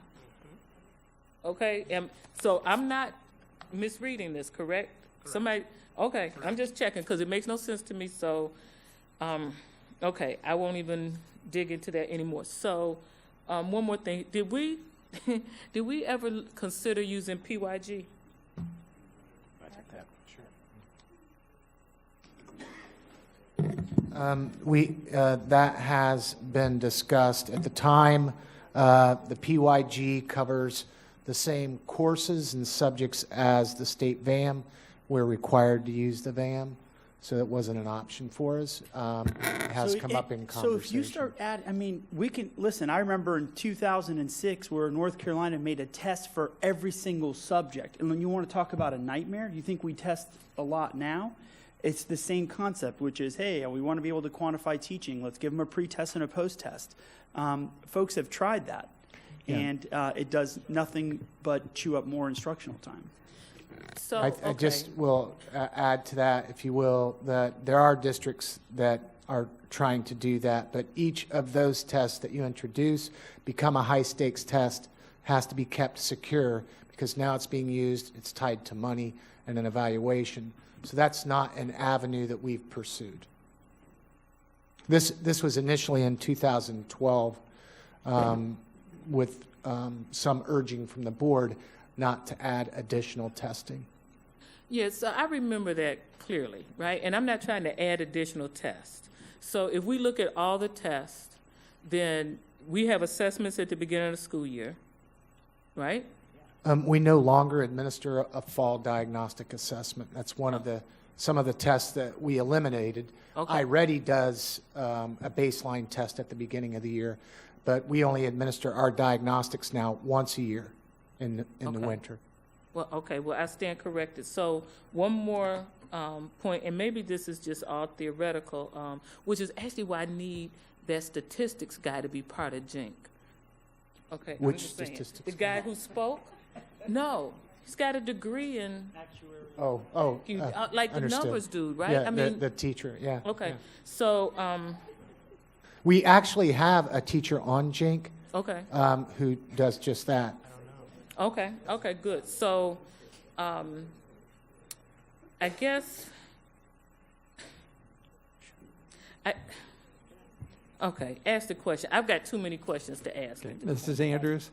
Okay, and so I'm not misreading this, correct? Somebody, okay, I'm just checking because it makes no sense to me. So, okay, I won't even dig into that anymore. So, one more thing, did we ever consider using PYG? That has been discussed. At the time, the PYG covers the same courses and subjects as the state VAM. We're required to use the VAM, so that wasn't an option for us. It has come up in conversation. So if you start we can, listen, I remember in 2006 where North Carolina made a test for every single subject. And when you want to talk about a nightmare, you think we test a lot now? It's the same concept, which is, hey, we want to be able to quantify teaching. Let's give them a pre-test and a post-test. Folks have tried that, and it does nothing but chew up more instructional time. So I just will add to that, if you will, that there are districts that are trying to do that, but each of those tests that you introduce become a high-stakes test, has to be kept secure, because now it's being used, it's tied to money and an evaluation. So that's not an avenue that we've pursued. This was initially in 2012 with some urging from the board not to add additional testing. Yes, so I remember that clearly, right? And I'm not trying to add additional tests. So if we look at all the tests, then we have assessments at the beginning of the school year, right? We no longer administer a fall diagnostic assessment. That's one of some of the tests that we eliminated. Okay. iReady does a baseline test at the beginning of the year, but we only administer our diagnostics now once a year in the winter. Well, okay, well, I stand corrected. So one more point, and maybe this is just all theoretical, which is actually why I need that statistics guy to be part of JINC. Okay, I'm Which just saying. statistics The guy who spoke? No, he's got a degree in like the understood. numbers dude, right? Yeah, I mean, the teacher, yeah. okay. yeah. So, We actually have a teacher on JINC okay. who does just that. Okay, okay, good. So, I guess, ask the question. I've got too many questions to ask. Okay. Mrs. Andrews?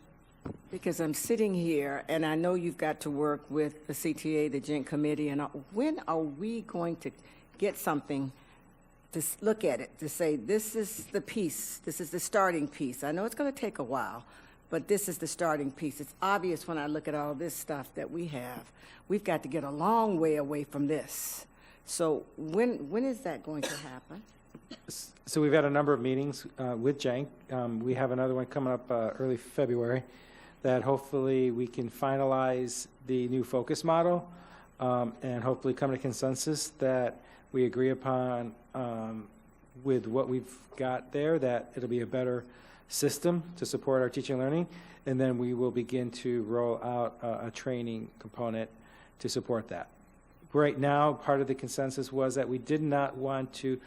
Because I'm sitting here, and I know you've got to work with the CTA, the JINC committee, and when are we going to get something to look at it, to say, this is the piece, this is the starting piece? I know it's going to take a while, but this is the starting piece. It's obvious when I look at all this stuff that we have. We've got to get a long way away from this. So when is that going to happen? So we've had a number of meetings with JINC. We have another one coming up early February that hopefully we can finalize the new focus model and hopefully come to consensus that we agree upon with what we've got there, that it'll be a better system to support our teaching and learning, and then we will begin to roll out a training component to support that. Right now, part of the consensus was that we did not want to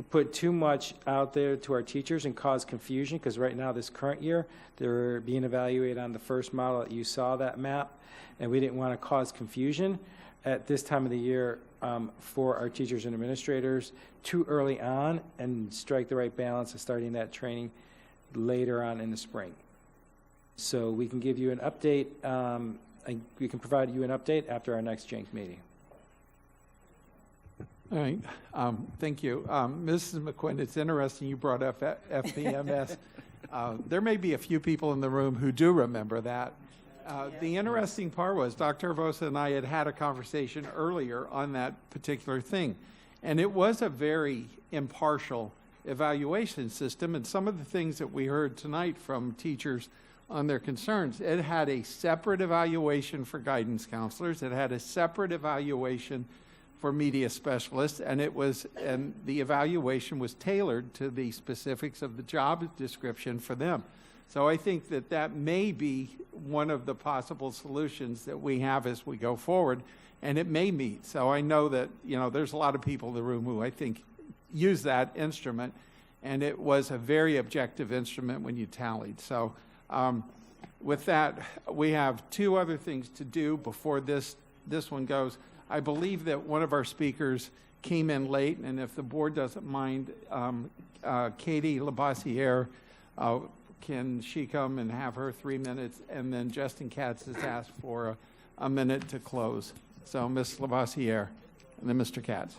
put too much out there to our teachers and cause confusion, because right now, this current year, they're being evaluated on the first model that you saw, that map, and we didn't want to cause confusion at this time of the year for our teachers and administrators too early on, and strike the right balance of starting that training later on in the spring. So we can give you an update, we can provide you an update after our next JINC meeting. All right, thank you. Mrs. McQuinn, it's interesting you brought up FBMS. There may be a few people in the room who do remember that. The interesting part was Dr. Arvosa and I had a conversation earlier on that particular thing, and it was a very impartial evaluation system, and some of the things that we heard tonight from teachers on their concerns, it had a separate evaluation for guidance counselors, it had a separate evaluation for media specialists, and the evaluation was tailored to the specifics of the job description for them. So I think that may be one of the possible solutions that we have as we go forward, and it may meet. So I know that, there's a lot of people in the room who I think use that instrument, and it was a very objective instrument when you tallied. So with that, we have two other things to do before this one goes. I believe that one of our speakers came in late, and if the board doesn't mind, Katie Labossiere, can she come and have her 3 minutes? And then Justin Katz has asked for a minute to close. So Ms. Labossiere, and then Mr. Katz.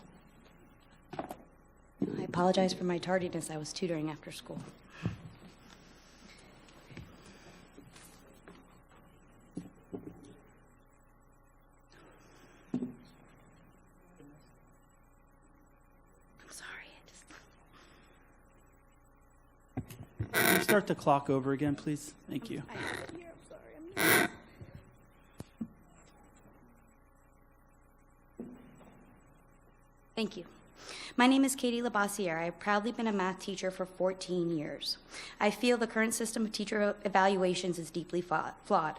I apologize for my tardiness. I was tutoring after school. Can you start the clock over again, please? Thank you. Thank you. My name is Katie Labossiere. I have proudly been a math teacher for 14 years. I feel the current system of teacher evaluations is deeply flawed.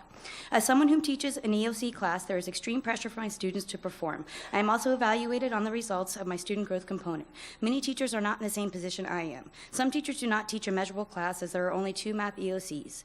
As someone who teaches an EOC class, there is extreme pressure for my students to perform. I am also evaluated on the results of my student growth component. Many teachers are not in the same position I am. Some teachers do not teach a measurable class as there are only 2 math EOCs.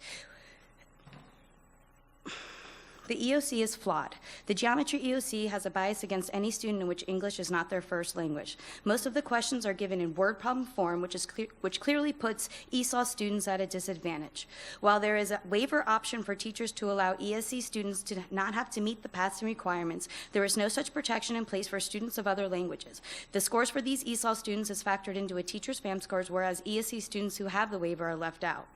The EOC is flawed. The geometry EOC has a bias against any student in which English is not their first language. Most of the questions are given in word problem form, which clearly puts ESOL students at a disadvantage. While there is a waiver option for teachers to allow ESC students to not have to meet the passing requirements, there is no such protection in place for students of other languages. The scores for these ESOL students is factored into a teacher's FAM scores, whereas ESC students who have the waiver are left out.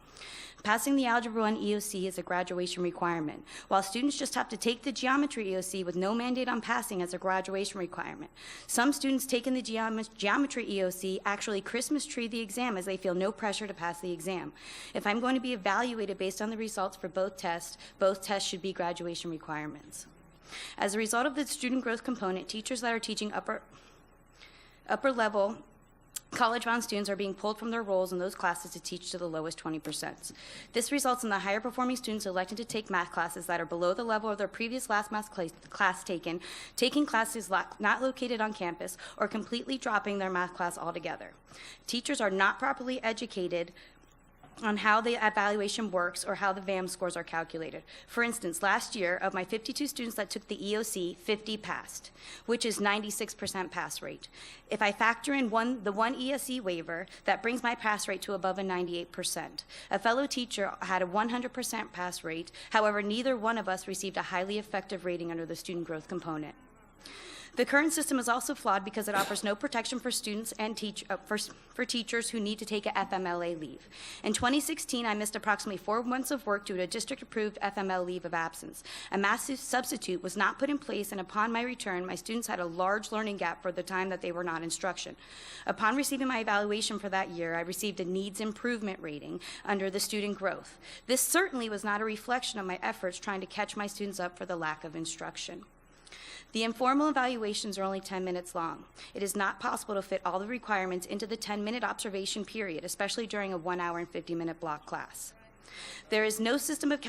Passing the Algebra 1 EOC is a graduation requirement, while students just have to take the Geometry EOC with no mandate on passing as a graduation requirement. Some students taking the Geometry EOC actually Christmas tree the exam as they feel no pressure to pass the exam. If I'm going to be evaluated based on the results for both tests should be graduation requirements. As a result of the student growth component, teachers that are teaching upper level college-bound students are being pulled from their roles in those classes to teach to the lowest 20%. This results in the higher performing students electing to take math classes that are below the level of their previous last math class taken, taking classes not located on campus, or completely dropping their math class altogether. Teachers are not properly educated on how the evaluation works or how the VAM scores are calculated. For instance, last year, of my 52 students that took the EOC, 50 passed, which is 96% pass rate. If I factor in the one ESE waiver, that brings my pass rate to above a 98%. A fellow teacher had a 100% pass rate. However, neither one of us received a highly effective rating under the student growth component. The current system is also flawed because it offers no protection for students and for teachers who need to take a FMLA leave. In 2016, I missed approximately 4 months of work due to a district-approved FMLA leave of absence. A massive substitute was not put in place, and upon my return, my students had a large learning gap for the time that they were not instruction. Upon receiving my evaluation for that year, I received a needs improvement rating under the student growth. This certainly was not a reflection of my efforts trying to catch my students up for the lack of instruction. The informal evaluations are only 10 minutes long. It is not possible to fit all the requirements into the 10-minute observation period, especially during a 1 hour and 50-minute block class. There is no system of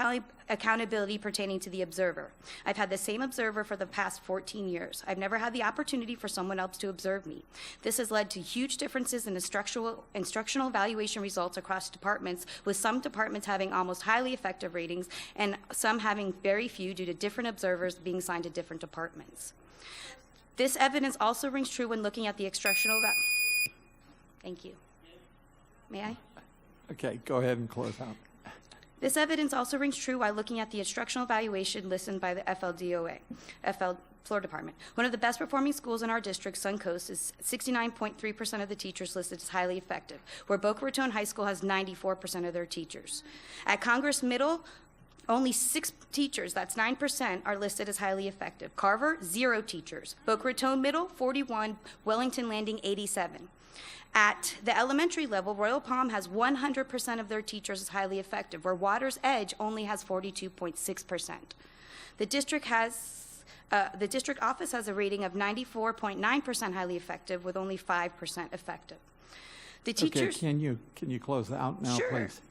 accountability pertaining to the observer. I've had the same observer for the past 14 years. I've never had the opportunity for someone else to observe me. This has led to huge differences in instructional evaluation results across departments, with some departments having almost highly effective ratings and some having very few due to different observers being assigned to different departments. This evidence also rings true when looking at the instructional Thank you. May I? Okay, go ahead and close out. This evidence also rings true while looking at the instructional evaluation listed by the FLDOA, Florida Department. One of the best performing schools in our district, Suncoast, is 69.3% of the teachers listed as highly effective, where Boca Raton High School has 94% of their teachers. At Congress Middle, only 6 teachers, that's 9%, are listed as highly effective. Carver, 0 teachers. Boca Raton Middle, 41. Wellington Landing, 87. At the elementary level, Royal Palm has 100% of their teachers as highly effective, where Waters Edge only has 42.6%. The district office has a rating of 94.9% highly effective, with only 5% effective. The teachers. Okay, can you close out now, Sure. please?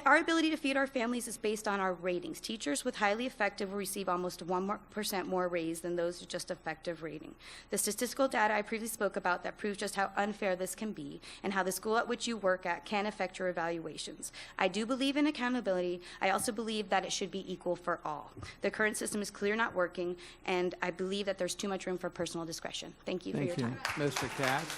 Our ability to feed our families is based on our ratings. Teachers with highly effective will receive almost 1% more raise than those with just effective rating. The statistical data I previously spoke about that proves just how unfair this can be and how the school at which you work at can affect your evaluations. I do believe in accountability. I also believe that it should be equal for all. The current system is clearly not working, and I believe that there's too much room for personal discretion. Thank you for your time. Mr. Katz.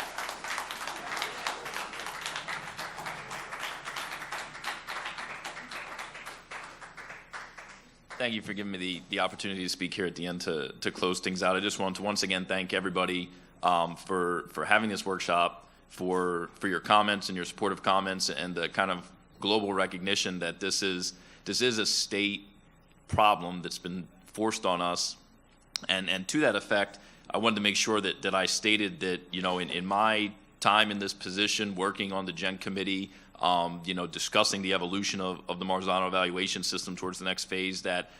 Thank you for giving me the opportunity to speak here at the end to close things out. I just want to once again thank everybody for having this workshop, for your comments and your supportive comments, and the kind of global recognition that this is a state problem that's been forced on us. And to that effect, I wanted to make sure that I stated that, in my time in this position, working on the Gen Committee, discussing the evolution of the Marzano evaluation system towards the next phase, that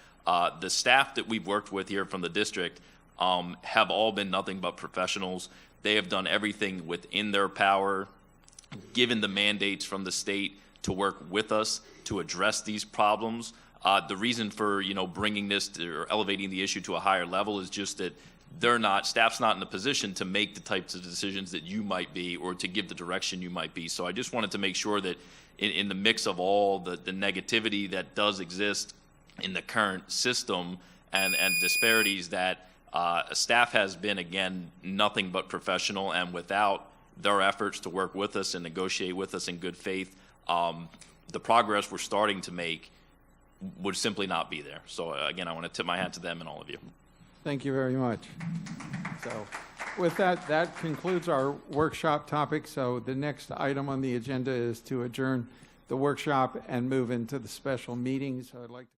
the staff that we've worked with here from the district have all been nothing but professionals. They have done everything within their power, given the mandates from the state to work with us to address these problems. The reason for, bringing this or elevating the issue to a higher level is just that staff's not in a position to make the types of decisions that you might be, or to give the direction you might be. So I just wanted to make sure that in the mix of all the negativity that does exist in the current system and disparities, that staff has been, again, nothing but professional, and without their efforts to work with us and negotiate with us in good faith, the progress we're starting to make would simply not be there. So again, I want to tip my hat to them and all of you. Thank you very much. So with that concludes our workshop topic. So the next item on the agenda is to adjourn the workshop and move into the special meeting. So I'd like to